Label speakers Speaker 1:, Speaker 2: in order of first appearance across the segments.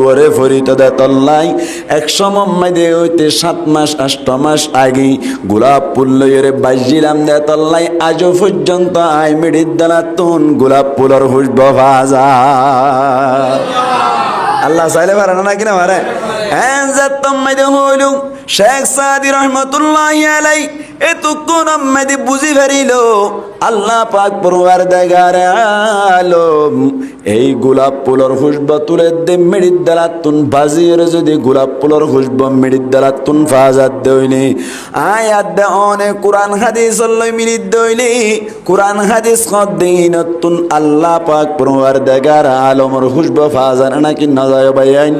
Speaker 1: ওরে ফরিত দে তল্লাই 100 মম্মাইদে হইতে 7 মাস 8 মাস আগে গোলাপ ফুল লইরে বাজিলাম দে তল্লাই আজও পর্যন্ত আই মিডির দালাতুন গোলাপ ফুলের খুশবু ভাজা আল্লাহ চাইলে পারে না কিনা পারে হইল শেখ সাদি রহমতুল্লাহি আলাই এতক্ষণ আম্মাদি বুঝি ফেরিল আল্লাহ পাক পরওয়ারদিগার আলম এই গোলাপ ফুলের খুশবু তুলে দে মিডির দালাতুন বাজির যদি গোলাপ ফুলের খুশবু মিডির দালাতুন ফাজাত দইনি আয়াত দে অনে কুরআন হাদিস লই মিনিট দইলি কুরআন হাদিস কদিনতুন আল্লাহ পাক পরওয়ারদিগার আলমের খুশবু ফাজার নাকি না যায় বাইন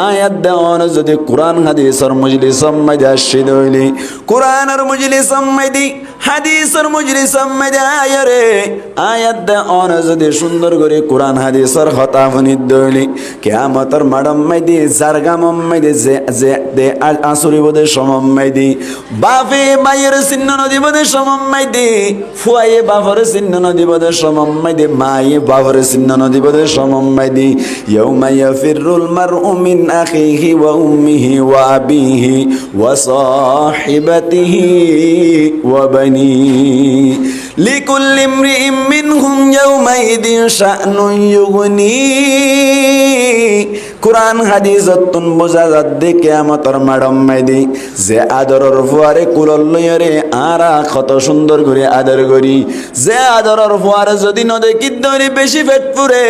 Speaker 1: আয়াত দে অনে যদি কুরআন হাদিসের মজলিস মধ্যে আসি দইলি কুরআনের মজলিস মধ্যে হাদিসের মজলিস মধ্যে আয়রে আয়াত দে অনে যদি সুন্দর করে কুরআন হাদিসের কথা শুনি দইলি কিয়ামতের মাডম মধ্যে জারগাম মধ্যে যে দে আসরি বদে সমম মধ্যে বাপে মায়ের চিহ্ন নদী বদে সমম মধ্যে ফুয়ায়ে বাপের চিহ্ন নদী বদে সমম মধ্যে মায়ে বাপের চিহ্ন নদী বদে সমম মধ্যে ইয়াউমা ইয়াফিরুল মারউ মিন আখিহি ওয়া উম্মিহি ওয়া আবিহি ওয়া সাহিবাতিহি ওয়া বানিহি লিকুল্লি ইমরিইম মিনহুম ইয়াউমাইদিন শা'নুন ইউগনি কুরআন হাদিসতুন বোঝা যাচ্ছে কিয়ামতের মাডম মাইদি যে আদরের ফুয়ারে কুলল লইরে আরা কত সুন্দর করে আদর করি যে আদরের ফুয়ারে যদি নদে কিদরে বেশি পেট পুরে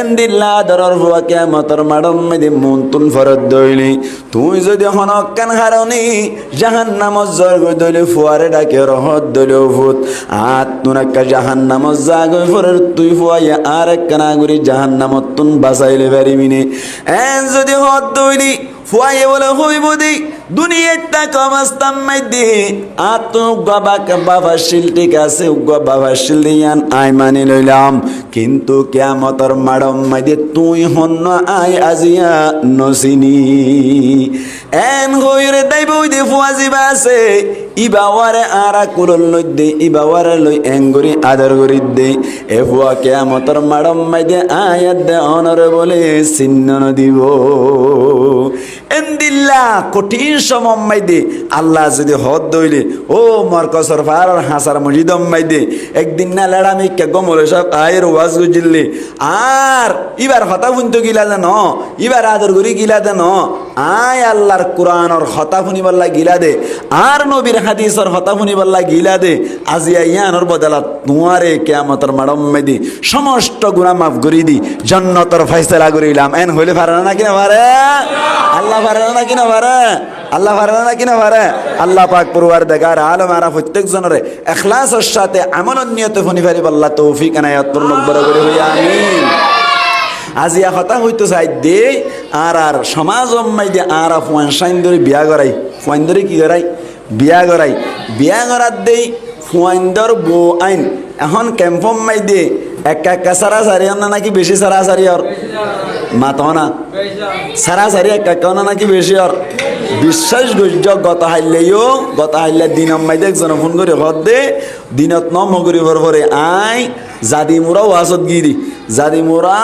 Speaker 1: এন্দিল্লা আদরের ফুয়া কিয়ামতের মাডম মাইদি মুনতুন ফরদ দইলি তুই যদি হনকান হারনি জাহান্নামত জর্গ দইলি ফুয়ারে ডাকে রহত দইলি ভূত তুনাক্কা জাহান্নামত জাগই ফরের তুই ফুয়াইয়া আর একখানা গুরি জাহান্নামত তুন বাঁচাইলে পারিবিনে এন যদি হত দইলি ফুয়াইয়ে বলে হইব দি দুনিয়াটা কমাস্তাম মাইদি আতো বাবা শিল ঠিক আছে বাবা শিল দিয়ান আই মানি লইলাম কিন্তু কিয়ামতের মাডম মাইদি তুই হন্ন আই আজিয়া নসিনি এন হইরে দাইব দি ফুয়া জিবা আছে ইবাওয়ারে আরা কুলল লই দে ইবাওয়ারে লই এঙ্গরি আদর করি দে এ ফুয়া কিয়ামতের মাডম মাইদি আয়াত দে অনরে বলে চিহ্ন দিব এন্দিল্লা কঠিন সময় দে আল্লাহ যদি হদ দইলে ও মরকসর ফারার হাসার মসজিদম মাইদে একদিন না লড়ামি কে গমলে সব আয়ের ওয়াজ গুজিল্লি আর ইবার হতা বুনতো গিলা দেন ইবার আদর করি গিলা দেন আয় আল্লাহর কোরআনের হতা শুনিবাল্লা গিলা দে আর নবীর হাদিসের হতা শুনিবাল্লা গিলা দে আজি ইয়ানোর বদলা তোমারে কিয়ামতের মাডম মাইদি সমস্ত গুনাহ মাফ করি দি জান্নাতের ফয়সালা করিলাম এন হইলে পারে না কিনা পারে আল্লাহ পারে না কিনা পারে আল্লাহ পারে না কিনা পারে আল্লাহ পাক পরওয়ারদিগার আলম আর প্রত্যেক জনরে ইখলাসের সাথে আমলের নিয়তে ফনি পারি আল্লাহ তৌফিক এনায়াত পূর্ণ করে হই আমিন আজিয়া কথা হইতো চাই দে আর সমাজ মাইদে আর ফুয়ান সাইন ধরে বিয়া করাই ফুয়ান ধরে কি করাই বিয়া করার দেই ফুয়াইন্দর বউ আইন এখন ক্যাম্পম মাইদে একা সারা সারি না নাকি বেশি সারা সারি আর মাত না সারা সারি একা না নাকি বেশি আর বিশ্বাস গজ্য গত হাইলে দিন মাইদে একজন ফোন করে ঘর দে দিনত নমগরি ভরে আই জাদি মোরা ওয়াজত গিরি জাদি মোরা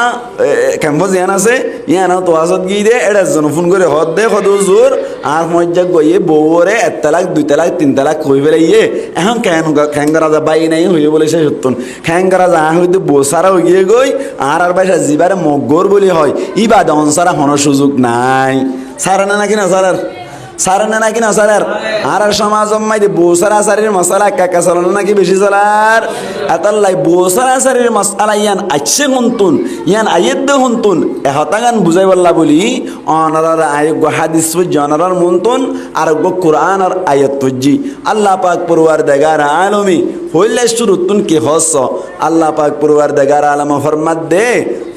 Speaker 1: ক্যাম্পাস ইয়ান আছে ইয়ানো তো ওয়াজত গিয়ে দে এটা জন ফোন করে হদ দে কত জোর আর মজ্জাক গইয়ে বউরে 1 তালাক 2 তালাক 3 তালাক কই ফেলাইয়ে এখন খ্যাঙ্গরা যা বাই নাই হইয়ে বলে সে সত্যন খ্যাঙ্গরা যা হইতে বসারা হইয়ে গই আর বাইসা জিবারে মগর বলি হয় ইবাদ অনসারা হনো সুযোগ নাই সারা না নাকি না সারার সারা না নাকি না সারার আর সমাজ মাইদে বসারা সারির মশলা কাকা চলানো নাকি বেশি চলার এতাল্লাই বসারা সারির মশলা ইয়ান আইছে হুনতুন ইয়ান আয়েদ হুনতুন এহতাগান বুঝাই বললা বলি অনারার আয়োগ হাদিস জনারার মুনতুন আর কোরআন আর আয়াত পুজি আল্লাহ পাক পরওয়ারদিগার আলমী হইলে শুরুতুন কি হস আল্লাহ পাক পরওয়ারদিগার আলম ফরমাত দে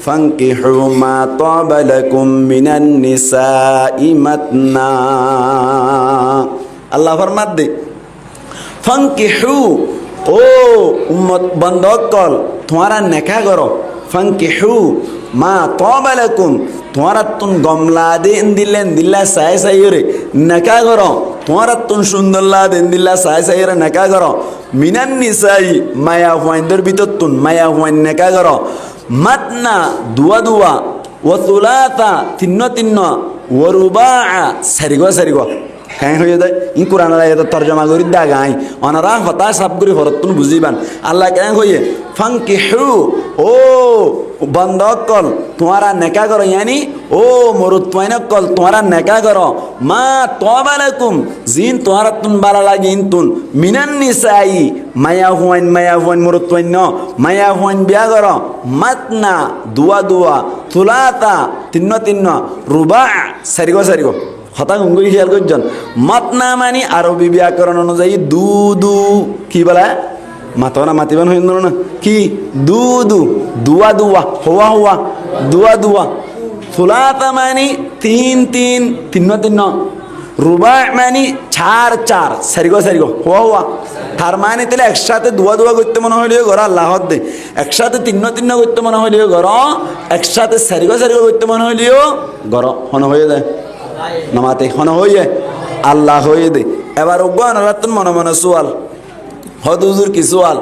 Speaker 1: ফানকিহু মা তাবা লাকুম মিনান নিসাই মাতনা আল্লাহ ফরমাত দে ফানকিহু ও উম্মত বন্দকল তোমারা নেকা করো ফানকিহু মা তাবা লাকুম তোমারা তুন গমলা দেন দিল্লা সাই রে নেকা করো তোমারা তুন সুন্দরলা দেন দিল্লা সাই রে নেকা করো মিনান নিসাই মায়া হুয়াইন্দর ভিতর তুন মায়া হুয়াইন নেকা করো মাতনা দুয়া ও তুলাতা তিন্ন তিন্ন ও রুবা সারিগ হ্যাঁ হয়ে যায় ই কোরআন আয়াত তর্জমা করি দাগাই অনারা হতাশ সাপ করে হরতুন বুঝিবান আল্লাহ কেন হয়ে ফাঙ্কিহু ও বন্ধকল তোমারা নেকা করো ইয়ানি ও মরুত্বাইনকল তোমারা নেকা করো মা তবালাকুম জিন তোমারা তুন বালা লাগে ইনতুন মিনান নিসাই মায়া হুয়াইন মরুত্বাইন মায়া হুয়াইন বিয়া করো মাতনা দুয়া তুলাতা তিন্ন রুবা সারিগ হতা গুঙ্গুই খেয়াল করছেন মাতনা মানি আরবি ব্যাকরণ অনুযায়ী দু কি বলে মাতো না মাতিবান হইন না কি দুয়া হুয়া দুয়া ফুলাতা মানি তিন্ন রুবা মানি চার সারিগ হুয়া তার মানে তাহলে একসাথে দুয়া করতে মনে হইলেও ঘর আল্লাহ দে একসাথে তিন্ন করতে মনে হইলেও ঘর একসাথে সারিগ করতে মনে হইলেও ঘর হন হয়ে যায় নামাতে হন হইয়ে আল্লাহ হয়ে দে এবার অজ্ঞান মনে সোয়াল হদ হুজুর কি সোয়াল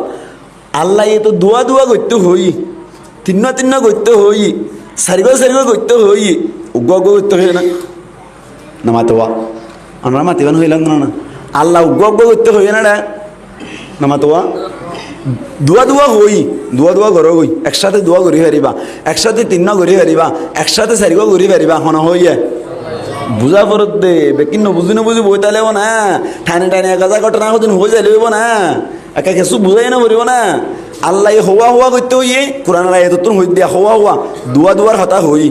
Speaker 1: আল্লাহ এ তো দুয়া করতে হই তিন্ন করতে হই সারিগ করতে হই উগ্র করতে হই না নামাতে আমরা মাতিবান হইলাম না আল্লাহ উগ্র করতে হই না নামাতে দুয়া ঘর হই একসাথে দুয়া করি হারিবা একসাথে তিন্ন করি হারিবা একসাথে সারিগ করি হারিবা হন হইয়ে বুঝা পড়ত দে বেকিন বুঝি বই তালেব না টানে গাজা ঘটনা হদিন হয়ে যাই লইব না একা কিছু বুঝাই না পড়িব না আল্লাহ হওয়া করতে হইয়ে কোরআন আয়াতুন হই দিয়া হওয়া দুয়ার হতা হই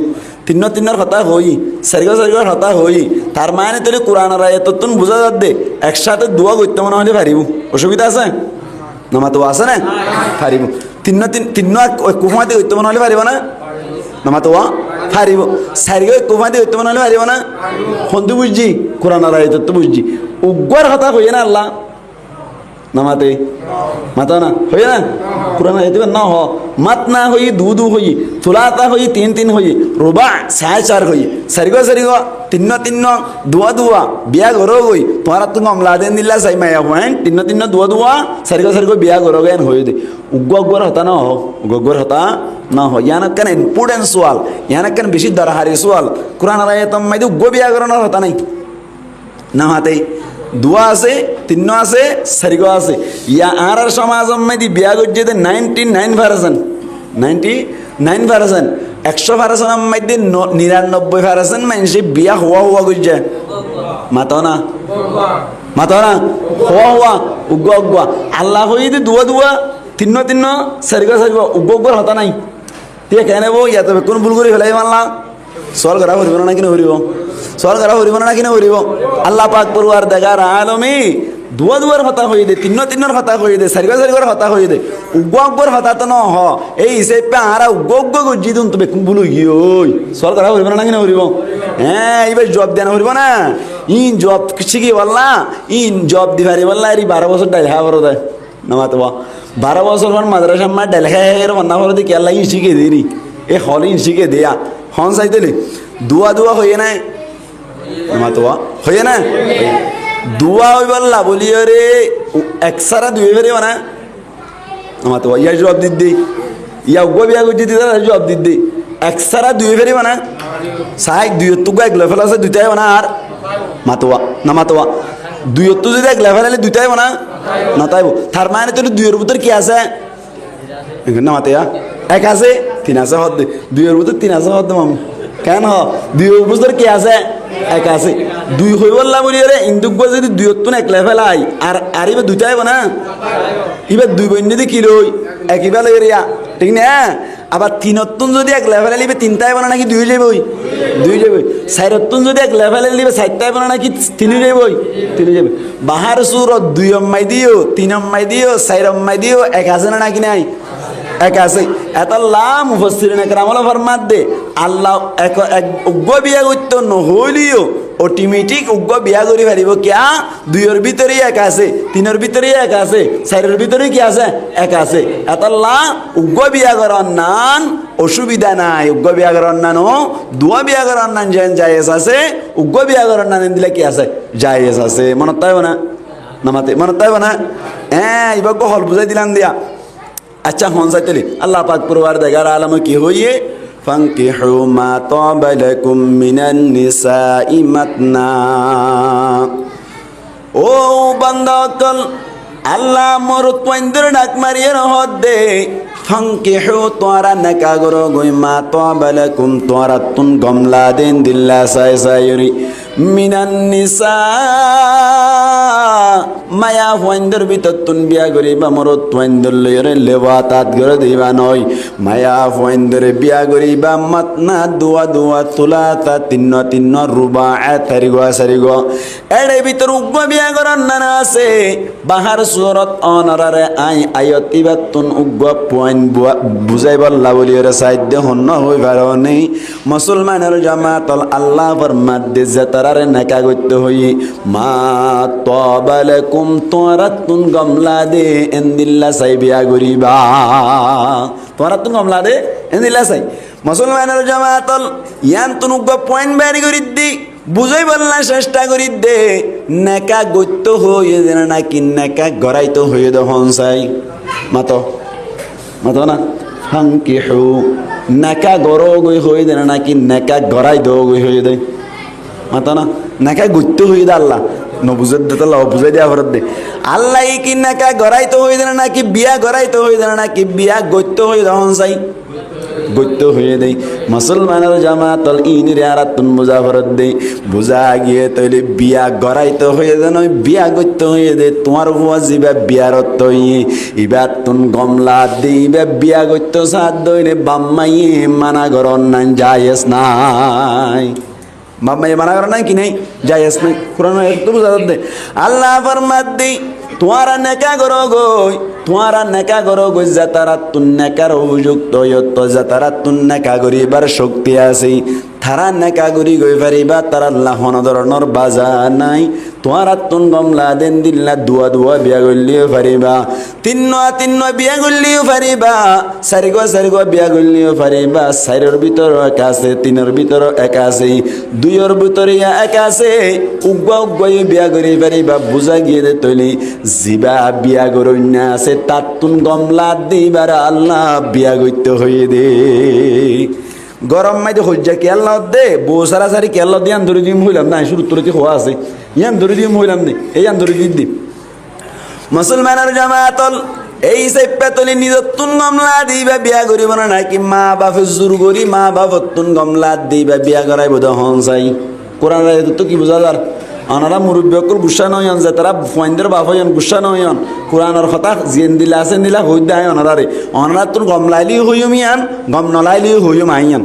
Speaker 1: তিন্নর হতা হই সারিগর হতা হই তার মানে তোর কোরআন আয়াতুন বুঝা যাত দে একসাথে দুয়া করতে মনে হলে পারিব অসুবিধা আছে নামাতো আছে না পারিব তিন্ন কুফাতে করতে মনে হলে পারিব না নামাতো পারিব সারিগ কুফাতে করতে মনে হলে পারিব না হন্তু বুঝছি কোরআন আয়াতুন বুঝছি উগ্র হতা হইয়ে না আল্লাহ নামাতে মাতা না হয়ে না কোরআন আয়াত না হ মাত না হই দু হই তুলাতা হই তিন হই রুবা চার হই সারিগ তিন্ন দুয়া বিয়া ঘর গই তোমার তুমি অমলা দেন দিলা চাই মায়া হুয়াইন তিন্ন দুয়া সারিগ বিয়া ঘর গেন হয়ে দে উগ্র হতা না হ উগ্র হতা না হ ইয়ানক কেন ইম্পর্টেন্ট সোয়াল ইয়ানক কেন বেশি দরহারি সোয়াল কোরআন আয়াত মাইদে উগ্র বিয়া ঘরনের হতা নাই না হাতে দুয়া আছে তিন্ন আছে সারিগ আছে ইয়া আর সমাজ মধ্যে বিয়া করছে 99% 100% মধ্যে 99% মানুষে বিয়া হওয়া করছে মাতো না হওয়া উগ্র আল্লাহ হইতে দুয়া তিন্ন সারিগ উগ্র হতা নাই ঠিক কেন ইয়াতে কোন ভুল করে ফেলাই মানলা সল করা হরিব না কিনে হরিব সল করা হরিব না কিনে হরিব আল্লাহ পাক পরওয়ার দেগার আলমী দুয়ার হতা হয়ে দে তিন্নর হতা হয়ে দে সারিগর হতা হয়ে দে উগ্র হতা তো ন হ এই হিসেবে আরা উগ্র গজি দুন তবে ভুল গিয়ে সল করা হরিব না কিনে হরিব হ্যাঁ এবার জব দেন হরিব না ইন জব শিখি বললা ইন জব দিবারি বললা এই 12 বছর ডাইল হা বড় দেয় নামাতো 12 বছর পর মাদ্রাসা মা ডাইল খাই মান্না বড় দি কেলা ইন শিখে দেরি এ হল ইন শিখে দেয়া হন চাইতেলি দুয়া হয়ে নাই নামাতো হয়ে না দুয়া হই বললা বলি রে একসারা দুই ফেরে না নামাতো ইয়া জবাব দিদি ইয়া উগ্র বিয়া করছি দিদা জবাব দিদি একসারা দুই ফেরে না সাই দুই তুগা এক লেভেল আছে দুইটাই না আর মাতোয়া নামাতোয়া দুই তো যদি এক লেভেল হলে দুইটাই না নতাইব তার মানে তোর দুইয়ের ভিতর কি আছে নামাতেয়া এক আছে 3 আছে হদ দুইয়ের ভিতর 3 আছে হদ মামু কেন হ দুইয়ের ভিতর কি আছে এক আছে দুই হই বললা বলি রে ইন্দুক যদি দুইয়ত এক লেভেল আই আর আরিবে দুইটাই না ইবে দুই বইন যদি কি লই একইবা লাগে রিয়া ঠিক না আবার তিনতুন যদি এক লেভেলে লিবে তিনটাই বানা নাকি দুই যাবই চারতুন যদি এক লেভেলে লিবে চারটাই বানা নাকি তিন যাবই বাহার সুর দুই অম্মাই দিও তিন অম্মাই দিও চার অম্মাই দিও এক আছে না নাকি নাই এক আছে এত লাম মুফাসসিরিন একরামুল ফরমাত দে আল্লাহ এক উগ্র বিয়া করতে নহলিও অটোমেটিক উগ্র বিয়া করি পারিব কিয়া দুইয়ের ভিতরেই এক আছে তিনের ভিতরেই এক আছে চারের ভিতরেই কি আছে এক আছে এত লাম উগ্র বিয়া করার নান অসুবিধা নাই উগ্র বিয়া করার নান দুয়া বিয়া করার নান যেন জায়েজ আছে উগ্র বিয়া করার নান দিলে কি আছে জায়েজ আছে মনত তাইব না নামাতে মনত তাইব না হ্যাঁ এবার হল বুঝাই দিলাম দিয়া আচ্ছা হন চাইতেলি আল্লাহ পাক পরওয়ার দেগার আলম কি হইয়ে ফানকিহু মা তাবা লাকুম মিনান নিসাই মাতনা। ও বান্দা কল আল্লাহ মরত পয়েন্দ্র ডাক মারিয়ে রহত দে ফানকিহু তোরা নাকা গরো গই মা তাবা লাকুম তোরা তুন গমলা দেন দিল্লা সাই সাইরি মিনান নিসা মায়া পয়েন্দ্র ভিতর তুন বিয়া করিবা মরত পয়েন্দ্র লইরে লেবা তাত গড়ে দিবা নয় মায়া পয়েন্দ্র বিয়া করিবা মাতনা দুয়া দুয়া তুলা তা তিন্ন তিন্ন রুবা তারিগা সারিগা এড়ে ভিতর উগ্র বিয়া করার নানা আছে বাহার সুরত অনারে আই আয়তিবা তুন উগ্র পয়েন্ট বুঝাই বললা বলি ওরা সাইড হন্য হই পারনি মুসলমানের জামাতল আল্লাহ ফরমাত দে জাতারে নাকা গত্য হই মা তাবা লাকুম তোরা তুন গমলা দে এন্দিল্লা সাই বিয়া করিবা তোরা তুন গমলা দে এন্দিল্লা সাই মুসলমানের জামাতল ইয়ান তুন উগ্র পয়েন্ট বেরি করি দি বুঝাই বললা চেষ্টা করি দে নাকা গত্য হয়ে যেন নাকি নাকা গড়াইতো হয়ে দহন চাই মাতো মাতো না ফানকিহু নাকা গড়ো গই হয়ে দেন নাকি নাকা গড়াই দো গই হয়ে দেয় মাতো না নাকা গত্য হয়ে দে আল্লাহ নবুজের দে তাল্লাহ বুঝাই দেওয়া ভরত দে আল্লাহ কি নাকা গড়াইতো হয়ে দেন নাকি বিয়া গড়াইতো হয়ে দেন নাকি বিয়া গত্য হয়ে দহন চাই গত্য হয়ে দেই মুসলমানের জামাতল ইনিরে আরাতুন বুঝা ভরত দেই বুঝা গিয়ে তৈলে বিয়া গড়াইতে হয়ে দেন বিয়া গত্য হয়ে দে তোমার বুয়া জিবা বিয়ারত তৈ ইবার তুন গমলা দিবে বিয়া গত্য সাদ দইরে বাম্মাইয়ে মানা গরন নাই জায়েজ নাই বাম্মাইয়ে মানা গরন নাই কি নাই জায়েজ নাই কোরআন একটু বুঝা দে আল্লাহ ফরমাত দেই তোমারা নেকা করো গই তোমারা নেকা করো গই যাতারা তুন নেকার উপযুক্ত যত যাতারা তুন নেকা করিবার শক্তি আছে তারা নেকা করি গই পারিবা তারা লাহন ধরনের বাজার নাই তোমারা তুন গমলা দেন দিল্লা দুয়া দুয়া বিয়া করলিও পারিবা তিন্ন তিন্ন বিয়া করলিও পারিবা চারিগো বিয়া করলিও পারিবা চারির ভিতর এক আছে তিনের ভিতর এক আছে দুইয়ের ভিতরে এক আছে উগ্বা উগ্বাই বিয়া করি পারিবা বুঝা গিয়ে দে তৈলি জিবা বিয়া করন্যা আছে তাত তুন গমলা দিবার আল্লাহ বিয়া করতে হয়ে দে গরম মাইতে হজ্জা কেল্লা দে বউ সারা সারি কেল্লা দিয়ে আন্দরি দিম হইলাম না শুরু তোর হওয়া আছে ইয়ান ধরে দিম হইলাম নে এই আন্দরি দি মুসলমানের জামাতল এই সাইপাতলি নিজের তুন গমলা দিবা বিয়া করিব না নাকি মা বাপে জোর করি মা বাপ তুন গমলা দিবা বিয়া করাইব হন চাই কোরআন তো কি বোঝা যার আনারা মুরব্বী অকল গুসা নয়ন যে তারা ফয়েন্দের বাপ হইন গুসা নয়ন কোরআনের কথা জিয়েন দিলা আছেন দিলা হই দেয় অনারারে অনারা তোর গম লাইলি হইম ইয়ান গম নলাইলি হইম আইয়ান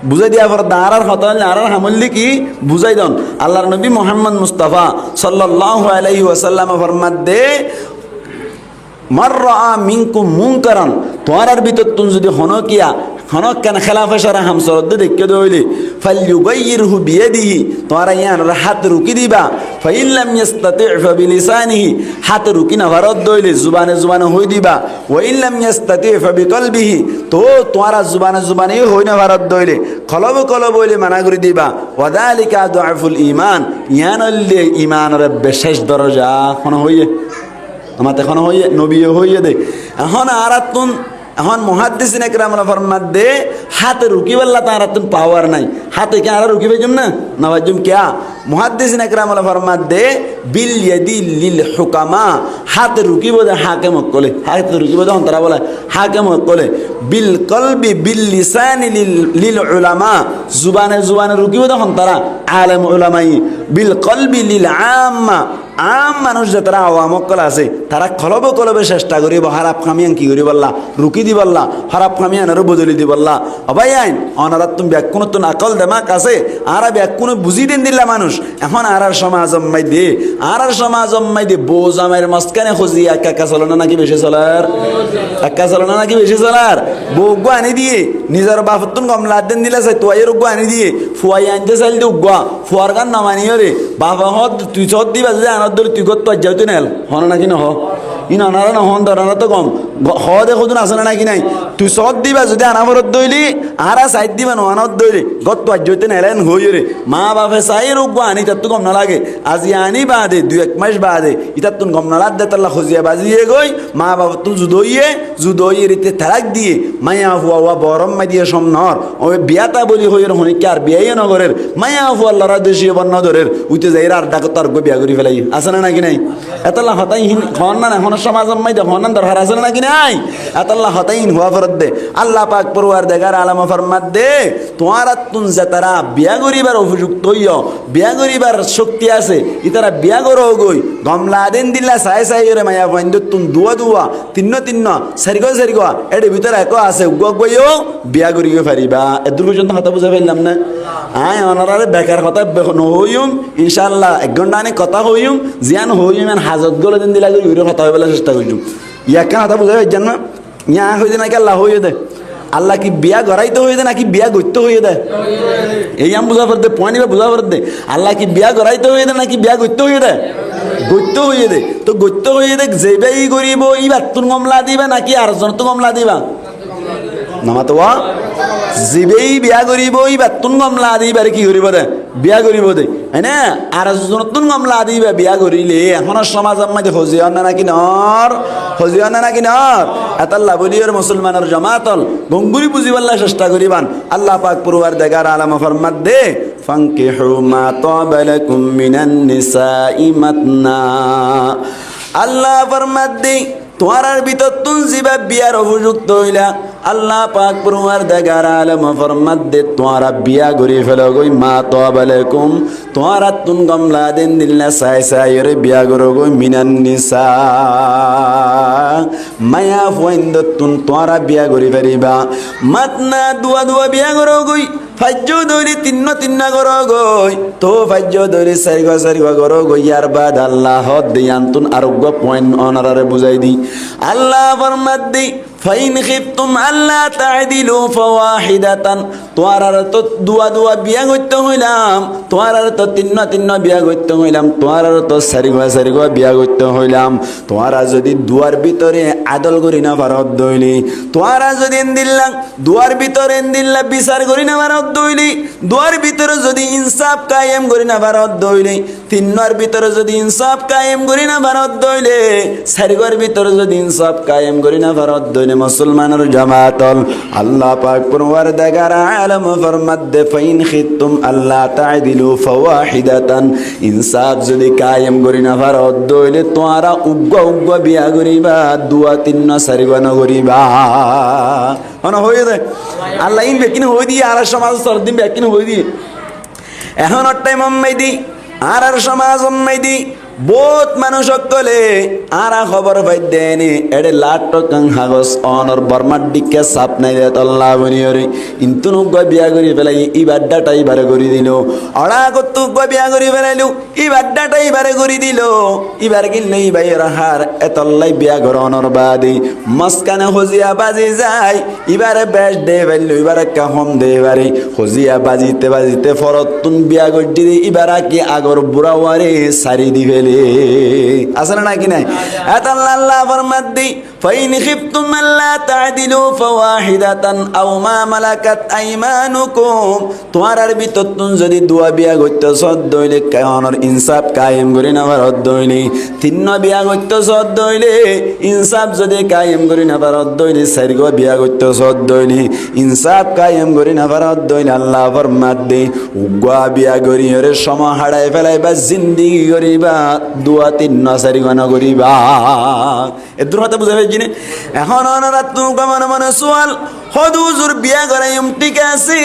Speaker 1: বুঝাই দিয়া পর দাঁড়ার কথা আর হামল্লি কি বুঝাই দন আল্লাহর নবী মুহাম্মদ মুস্তাফা সাল্লাল্লাহু আলাইহি ওয়াসাল্লাম ফরমাত দে মার রাআ মিনকুম মুনকারান তোরার ভিতর তুন যদি হনকিয়া হনক কেন খেলাফে সারা হামসরদ দেখে দইলি ফালইউগাইরহু বিয়াদিহি তোরা ইয়ান হাত রুকি দিবা ফাইল্লাম ইস্তাতি ফাবিলিসানিহি হাত রুকি না ভারত দইলি জুবানে জুবানে হই দিবা ওয়াইল্লাম ইস্তাতি ফাবিকলবিহি তো তোরা জুবানে জুবানে হই না ভারত দইলি কলব কলব বইলে মানা করে দিবা ওয়াদালিকা দুআফুল ঈমান ইয়ানল্লে ঈমানের বিশেষ দরজা কোন হইয়ে আমাতে এখন হইয়ে নবী হইয়ে দে এখন আরাতুন এখন মুহাদ্দিসিন একরামরা ফরমাত দে হাতে রুকি বললা তার তুন পাওয়ার নাই হাতে কি আর রুকি বেজম না নওয়াজুম কিয়া মুহাদ্দিসিন একরামরা ফরমাত দে বিল ইয়াদি লিল হুকামা হাতে রুকি বদে হাকিম কলে হাতে রুকি বদে তারা বলে হাকিম কলে বিল কলবি বিল লিসানি লিল উলামা জুবানে জুবানে রুকি বদে তারা আলেম উলামাই বিল কলবি লিল আম্মা আম মানুষ যে তারা আওয়ামকল আছে তারা কলবে কলবে চেষ্টা করিব হারাপ খামিয়ান কি করি বললা রুকি দি বললা হারাপ খামিয়ান আরো বদলি দি বললা অবাই আইন অনারাত তুমি ব্যাকুন তো আকল দেমাক আছে আর ব্যাকুন বুঝি দিন দিলা মানুষ এখন আর সমাজ মাই দে আর সমাজ মাই দে বোঝ আমার মস্কানে খুঁজি একা চলো না নাকি বেশি চলার একা চলো না নাকি বেশি চলার বউ আনি দিয়ে নিজের বাপতুন গমলা দিন দিলা চাই তো এর আনি দিয়ে ফুয়াই আনতে চাইল দি উগুয়া ফুয়ার গান নামানি রে বাবা হত তুই চত দিবা যে আনার ধরে তুই গত যাইতে নেল হন নাকি নহ ইন অনারা নহন ধরানা তো কম হ দেখো আছে না নাকি নাই তুই সদ দিবা যদি আনাবরত দইলি আরা সাইড দিবা নহানত দইলি গত আজ্যতে নেলেন হইরে মা বাপে চাই রোগ আনি তার তো কম না লাগে আজি আনি বাদে 2-1 মাস বাদে ইতার তুন কম না লাগ তাল্লা খজিয়া বাজিয়ে গই মা বাবা তুন জুদইয়ে রীতে তারাক দিয়ে মায়া হুয়া বরম মাই দিয়ে সমনর ও বিয়াতা বলি হইর হনিকে আর বিয়াই নগরের মায়া হুয়া লড়া দেশীয় বর্ণ ধরের উইতে যাই আর ডাক তার গো বিয়া করি ফেলাই আছে না নাকি নাই এতলা হতাই হন না এখন সমাজ মাই দে হন দরকার আছে না নাকি নাই এতলা হতাই হুয়া ফরত দে আল্লাহ পাক পরওয়ার দেগার আলম ফরমাত দে তোমার তুন যে তারা বিয়া করিবার উপযুক্ত হইও বিয়া করিবার শক্তি আছে ইতারা বিয়া করো গই গমলা দেন দিলা সাই রে মায়া বন্ধু তুন দুয়া তিন্ন সারিগো এর ভিতরে এক আছে গইও বিয়া করিও পারিবা এদুর পর্যন্ত কথা বুঝা ফেললাম না আয় অনারে বেকার কথা নহইম ইনশাআল্লাহ 1 ঘন্টা আনে কথা হইম জিয়ান হইম হাজত গলে দিন দিলা করি কথা হইবার চেষ্টা করিম ইয়াকা কথা বুঝা পাইছেন না ইয়া হইছে নাকি আল্লাহ হইয়ে দে আল্লাহ কি বিয়া গড়াইতে হয়ে দে নাকি বিয়া গইতে হয়ে দেয় এই আম বুঝা পারতে পয়েন্ট বুঝা পারতে আল্লাহ কি বিয়া গড়াইতে হয়ে দে নাকি বিয়া গইতে হয়ে দেয় গইতে হয়ে দে তো গইতে হয়ে দেখ যেবাই করিব ই বাতুন কমলা দিবা নাকি আর জন তো কমলা দিবা নামাতো যেবেই বিয়া করিব ই বাতুন কমলা দিবারে কি করিব দে বিয়া করিব দে হ্যাঁ আর নতুন কমলা দিবা বিয়া করিলে এখন সমাজের মধ্যে হজিয়ন না নাকি নর হজিয়ন না নাকি নর এতাল্লাহ বলিয়র মুসলমানের জামাতল গঙ্গুরি বুঝিবাল্লাহ চেষ্টা করিবান আল্লাহ পাক পরওয়ার দেগার আলম ফরমাত দে ফানকিহু মা তাবা লাকুম মিনান নিসাই মাতনা আল্লাহ ফরমাত দে তোমার ভিতর তুন জিবা বিয়ার উপযুক্ত হইলা আল্লাহ পাক পরওয়ার দেগার আলম ফরমাত দে তোমারা বিয়া করি ফেলো গই মা তাবা লাকুম তোমারা তুন গমলা দেন দিল্লা সাই রে বিয়া করো গই মিনান নিসা মায়া ফইন্দ তুন তোমারা বিয়া করি পারিবা মাতনা দুয়া বিয়া করো গই ফাজ্য দৌরি তিন্ন করো গই তো ফাজ্য দৌরি সারিগা করো গই ইয়ার বাদ আল্লাহ দিয়ান তুন আরোগ্য পয়েন্ট অনারে বুঝাই দি আল্লাহ ফরমাত দি ফাইন খিফতুম আল্লাহ তা'দিলু ফাওয়াহিদাতান তোয়ারার তো দুয়া বিয়া করতে হইলাম তোয়ারার তো তিন্ন বিয়া করতে হইলাম তোয়ারার তো সারিগা বিয়া করতে হইলাম তোয়ারা যদি দুয়ার ভিতরে আদল করি না পারত দইলি তোয়ারা যদি দিল্লাম দুয়ার ভিতরে দিল্লা বিচার করি না পারত দইলি দুয়ার ভিতরে যদি ইনসাফ কায়েম করি না পারত দইলি তিন্নর ভিতরে যদি ইনসাফ কায়েম করি না পারত দইলে সারিগার ভিতরে যদি ইনসাফ কায়েম করি না পারত দইলে মুসলমানের জামাতল আল্লাহ পাক পরওয়ার দেগার আলম ফরমাত দে ফাইন খিতুম আল্লাহ তা'দিলু ফাওয়াহিদাতান ইনসাফ যদি কায়েম করি না পারত দইলে তোমরা উগ্গ বিয়া করিবা দুয়া তিন্ন সারিগা ন করিবা মানে হয়ে দে আল্লাহ ইন বেকিন হই দি আর সমাজ সরদিন বেকিন হই দি এখন টাইম মাইদি আর সমাজ মাইদি বহুত মানুষ সকলে আরা খবর পাই দেনি এডে লাটকাং হাগস অনর বর্মার দিকে সাপ নাই দে তল্লা বনিয়রে ইন্তুনু গো বিয়া করি ফেলাই ই বাড্ডাটাই বারে করি দিল অড়া কত গো বিয়া করি ফেলাইলু ই বাড্ডাটাই বারে করি দিল ইবার কিনলে ই ভাই রাহার এতল্লাই বিয়া ঘর অনর বাদি মস্কানে হজিয়া বাজি যায় ইবারে বেশ দে ফেললো ইবারে কাহম দে বারে হজিয়া বাজিতে ফরতুন বিয়া গড্ডি দে ইবারা কি আগর বুড়াওয়ারে সারি দিবে আসলে নাকি নাই আল্লাহ ফরমাত দি ফাইন খিফতুম আল্লা তা'দিলু ফাওয়াহিদাতান আও মা মালাকাত আইমানুকুম তোমার ভিতর তুন যদি দুয়া বিয়া করতে সদ দইলে কায়নর ইনসাফ কায়েম করি না পারত দইলে তিন্ন বিয়া করতে সদ দইলে ইনসাফ যদি কায়েম করি না পারত দইলে চারিগো বিয়া করতে সদ দইলে ইনসাফ কায়েম করি না পারত দইলে আল্লাহ ফরমাত দি উগা বিয়া করি ওরে সময় হারাই ফেলাইবা জিন্দেগি করিবা দুয়া তিন্ন চারিগো ন করিবা এদুর কথা বুঝা পাইছি না এখন ওনারা তুমি মনে সোয়াল হদুজুর বিয়া করাইম ঠিক আছে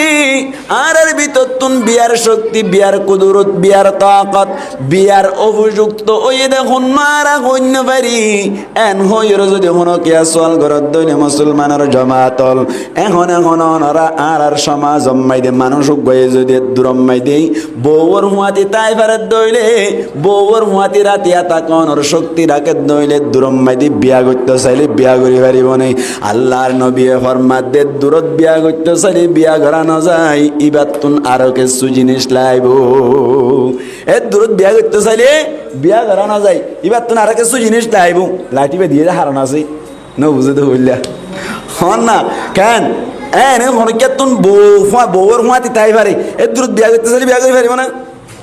Speaker 1: আর ভিতর তুন বিয়ার শক্তি বিয়ার কুদরত বিয়ার তাকত বিয়ার উপযুক্ত ওই দেখুন মারা হইন পারি এন হইর যদি হনো কে সোয়াল ঘরত দইনে মুসলমানের জমাতল এখন ওনারা আর সমাজ জম্মাই দে মানুষ গয়ে যদি দুরম্মাই দেই বউর হুয়াতি তাই ফেরত দইলে বউর হুয়াতি রাতিয়া তাকনর শক্তি রাখে দইলে দুরম্মাই দি বিয়া করতে চাইলে বিয়া করি পারিব নাই আল্লাহর নবী ফরমাত দে দূরত বিয়া করতে চাইলে বিয়া করা না যায় ইবাতুন আরো কিছু জিনিস লাইব এর দূরত বিয়া করতে চাইলে বিয়া করা না যায় এবার তো আর কিছু জিনিস লাইব লাইটিবে দিয়ে হারানো আছে ন বুঝে তো বললা হন না কেন এনে হনকে তুন বউর হুঁয়াতি তাই পারে এর দূরত বিয়া করতে চাইলে বিয়া করে পারিব না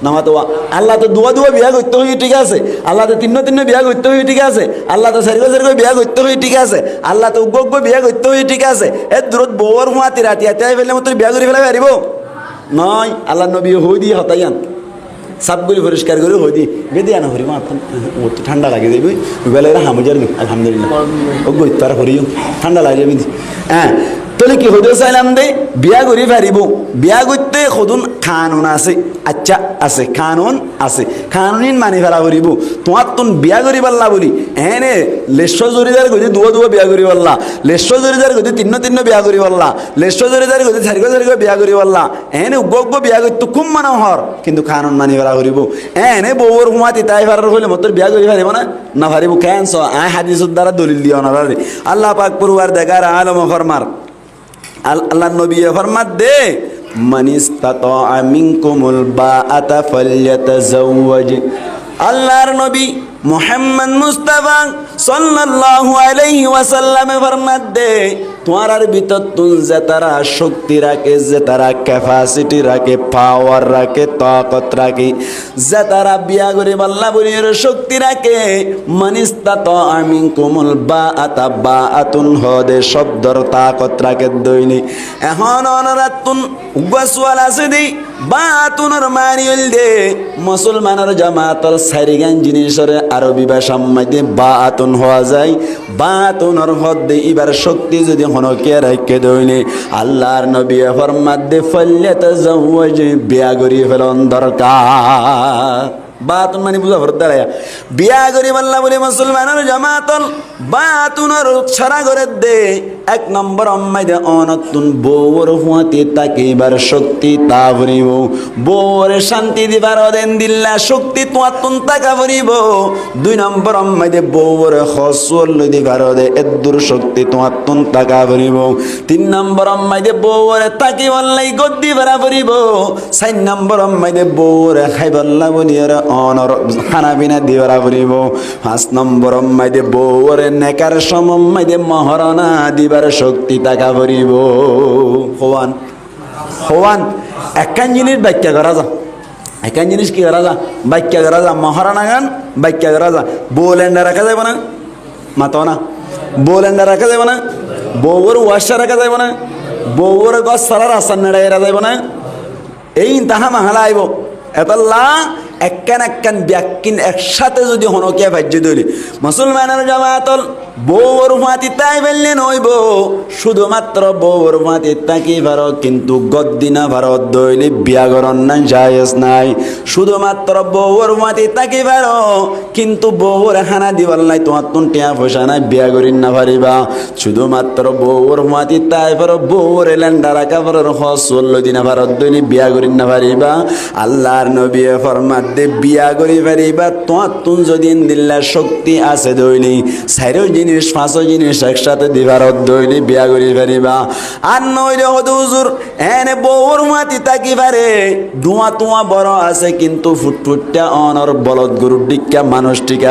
Speaker 1: নামা তো আল্লাহ তো দুয়া বিয়া করতে হই ঠিক আছে আল্লাহ তো তিন্ন বিয়া করতে হই ঠিক আছে আল্লাহ তো চারি বছর বিয়া করতে হই ঠিক আছে আল্লাহ তো উগ্র বিয়া করতে হই ঠিক আছে এর দূরত বউর হুঁয়াতি রাতি আই ফেললে মতো বিয়া করে ফেলা পারিব নয় আল্লাহ নবী হই দিয়ে হতাইয়ান সাপগুলি পরিষ্কার করে হই দি বেদি আনা হরি মা তো ঠান্ডা লাগে যাবি বেলা হামুজার আলহামদুলিল্লাহ ও গই তার হরিও ঠান্ডা লাগে যাবি হ্যাঁ তাহলে কি হতে চাইলাম দে বিয়া করি পারিব বিয়া করতে সদুন কানুন আছে আচ্ছা আছে কানুন আছে কানুন মানি ফেলা করিব তোমার তুন বিয়া করি পারলা বলি এনে লেশ্ব জরিদার গতি দুয়া বিয়া করি পারলা লেশ্ব জরিদার গতি তিন্ন বিয়া করি পারলা লেশ্ব জরিদার গতি চারিগ বিয়া করি পারলা এনে উগ্র বিয়া করতে খুব মানব হর কিন্তু কানুন মানি ফেলা করিব এনে বউর হুমাতি তাই ফারার হইলে মতর বিয়া করি পারিব না পারিব কেন আয় হাদিসের দ্বারা দলিল দিও না আল্লাহ পাক পরিবার দেখার আলম ফরমার আল্লাহ নবী ফরমাত দে মান ইসতাতা মিনকুমুল বাআতা ফালইয়াতাযাওয়াজ আল্লাহর নবী মুহাম্মদ মুস্তাফা সাল্লাল্লাহু আলাইহি ওয়াসাল্লামে ফরমাত দে তোমার ভিতর তুন যে তারা শক্তি রাখে যে তারা ক্যাপাসিটি রাখে পাওয়ার রাখে তাকত রাখে যে তারা বিয়া করে আল্লাহ বলির শক্তি রাখে মানিস্তাতা মিনকুমুল বাআতা বাআতুন হদে শব্দর তাকত রাখে দইনি এখন অনরাতুন উগসওয়াল আছে দি বাআতুনর মানিল দে মুসলমানের জামাতর সারিগান জিনিসরে আরবি ভাষার মধ্যে বাআতুন হওয়া যায় বাআতুনর হদে ইবার শক্তি যদি হনকে রাখে দইনি আল্লাহর নবী ফরমাত দে ফালইয়াতাযাওয়াজ বিয়া করি ফেলন দরকার বাতুন মানে বুঝা ভর দাঁড়ায় বিয়া করি আল্লাহ বলে মুসলমানের জামাতল বাতুনর ছাড়া করে দে এক নম্বর অম্মাই দে অনতুন বউর হুঁয়াতে তাকে এবার শক্তি তা ভরিব বউর শান্তি দিবার দেন দিল্লা শক্তি তোমাতুন তাকা ভরিব দুই নম্বর অম্মাই দে বউর হসল দিবার দে এদুর শক্তি তোমাতুন তাকা ভরিব তিন নম্বর অম্মাই দে বউর তাকে বললাই গদ্দি ভরা ভরিব চার নম্বর অম্মাই দে বউর খাইবাল্লা বলিয়ার অনর খানা বিনা দিওরা ভরিব পাঁচ নম্বর অম্মাই দে বউর নেকার সমম্মাই দে মহারণা দিবার শক্তি টাকা ভরিব হওয়ান হওয়ান একখান জিনিস ব্যাখ্যা করা যা একখান জিনিস কি করা যা ব্যাখ্যা করা যা মহারণা গান ব্যাখ্যা করা যা বোলেন্ডা রাখা যাবে না মাতো না বোলেন্ডা রাখা যাবে না বউর ওয়াশা রাখা যাবে না বউর গছ সারা রাস্তার নেড়া এরা যাবে না এই তাহা মাহালা আইব এতলা একখান ব্যাকিন একসাথে যদি হনকিয়া ভাজ্য ধরি মুসলমানের জামাতল বউর মাতি তাই ফেললে নইব শুধুমাত্র বউর মাতি তাকি ভারত কিন্তু গদ্দিনা ভারত দইলে বিয়াগরণ না জায়েজ নাই শুধুমাত্র বউর মাতি তাকি ভারো কিন্তু বউর হানা দিবার নাই তোমার তুন টিয়া পয়সা নাই বিয়া করিন না পারিবা শুধুমাত্র বউর মাতি তাই ভারো বউর লেন্ডা রাখা ভারর হসল দিনা ভারত দইলে বিয়া করিন না পারিবা আল্লাহর নবী ফরমাত দে বিয়া করি পারিবা তোমার তুন যদি দিল্লা শক্তি আছে দইলি সাইরো জিনিস পাঁচো জিনিস একসাথে দিবার দইলি বিয়া করি পারিবা আর নইলে হতে হুজুর এনে বউর মাতি তাকি পারে ধোঁয়া তোমা বড় আছে কিন্তু ফুটফুটটা অনর বলদ গরুর ডিক্কা মানুষ ঠিক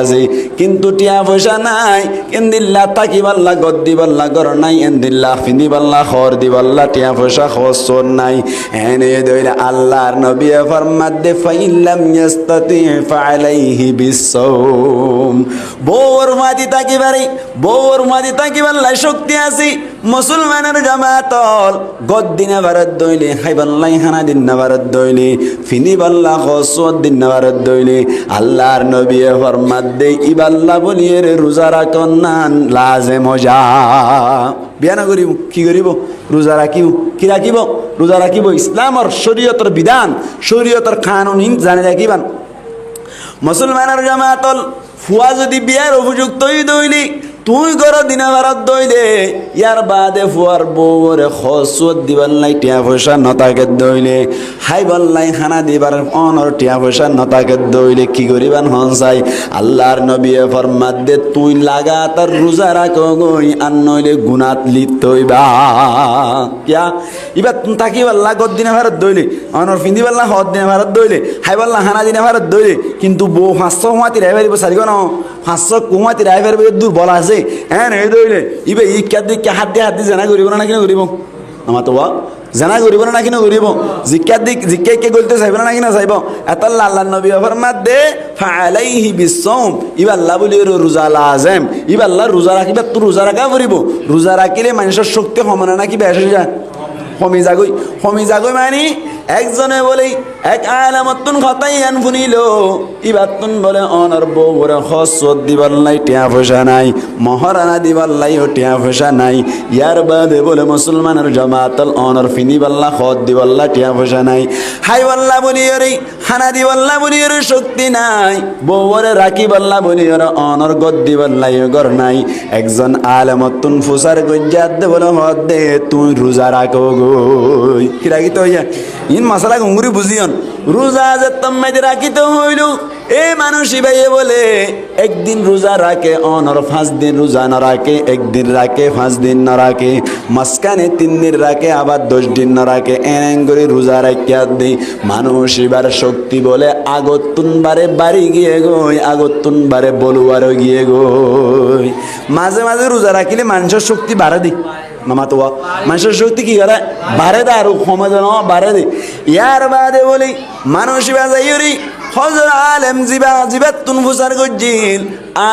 Speaker 1: আছে কিন্তু টিয়া পয়সা নাই এন্দিল্লা তাকি বাল্লা গদ্দি বাল্লা গর নাই এন্দিল্লা ফিন্দি বাল্লা খর দি বাল্লা টিয়া পয়সা খসর নাই এনে দইলে আল্লাহর নবী ফরমাত দে ফাইল্লাম ইয়াস্তাতি ফালাইহি বিসসাওম বউর মাতি তাকি পারে বউর মাতি তাকি বাল্লা শক্তি আছে মুসলমানের জামাতল গদ্দিনা ভারত দইলে খাইবাল্লাই হানা দিন না ভারত দইলে ফিনি বাল্লা খসর দিন না ভারত দইলে আল্লাহর নবী ফরমাত দে ইবাল্লা বলিয়ে রোজা রাখন না লাজে মজা বিয়া না করিব কি করিব রোজা রাখিব কি রাখিব রোজা রাখিব ইসলামর শরীয়তর বিধান শরীয়তর কানুন জানে রাখিবান মুসলমানের জামাতল ফুয়া যদি বিয়ার উপযুক্ত দইলি তুই গর দিনে ভারত দইলে ইয়ার বাদে ফুয়ার বউরে খসুত দিবার লাই টিয়া পয়সা নতাকে দইলে হাই বললাই খানা দিবার অনর টিয়া পয়সা নতাকে দইলে কি করিবান হন চাই আল্লাহর নবী ফরমাত দে তুই লাগাতার রোজা রাখো গই আর নইলে গুনাত লিপ্ত হইবা কিয়া ইবার তাকি বললা গদ দিনে ভারত দইলে অনর ফিন্দি বললা হদ দিনে ভারত দইলে হাই বললা খানা দিনে ভারত দইলে কিন্তু বউ 500 হুমাতি রাই পারিব সারিব না 500 কুমাতি রাই পারিব দুর্বল আছে হ্যাঁ এই দইলে ইবে ইকা দিকে হাত দিয়ে জানা করিব না কিনা করিব আমার তো জানা করিব না কিনা করিব জিক্কা কে গলতে চাইব না কিনা চাইব এতাল্লা আল্লাহ নবী ফরমাত দে ফালাইহি বিসসাম ইবা আল্লাহ বলি রোজা লাজেম ইবা আল্লাহ রোজা রাখিবা তো রোজা রাখা করিব রোজা রাখিলে মানুষের শক্তি সমানে নাকি বেশি যায় কমি যাগই মানে একজনে বলেই এক আলামতুন খতাইয়ান ফুনিল ইবাতুন বলে অনর বউরে খসত দিবার লাই টিয়া পয়সা নাই মহারানা দিবার লাই টিয়া পয়সা নাই ইয়ার বাদে বলে মুসলমানের জামাতাল অনর ফিনি বাল্লা খত দিবাল্লা টিয়া পয়সা নাই হাই বাল্লা বলি রে খানা দিবাল্লা বলি রে শক্তি নাই বউরে রাখি বাল্লা বলি রে অনর গদ দিবার লাই গর নাই একজন আলামতুন ফুসার গজ্জাত দে বলে হদ দে তুই রোজা রাখো গই কি রাখিতে হইয়া ইন মশলা ঘুঙ্গুরি বুঝিয়ন রোজা যে তোমাদের রাখিতে হইল এই মানুষই ভাইয়ে বলে একদিন রোজা রাখে অনর 5 দিন রোজা না রাখে একদিন রাখে 5 দিন না রাখে মাঝখানে 3 দিন রাখে আবার 10 দিন না রাখে এন করে রোজা রাখিয়া দেই মানুষ এবার শক্তি বলে আগতুন বারে বাড়ি গিয়ে গই আগতুন বারে বলুয়ারও গিয়ে গই মাঝে মাঝে রোজা রাখিলে মানুষের শক্তি বাড়ে দিই নামাতোয়া মানুষের শক্তি কি করে বাড়ে দেয় আর ক্ষমা যেন বাড়ে দেয় ইয়ার বাদে বলি মানুষ বাজাইরি হজর আলেম জিবাতুন ফুসার গজ্জিল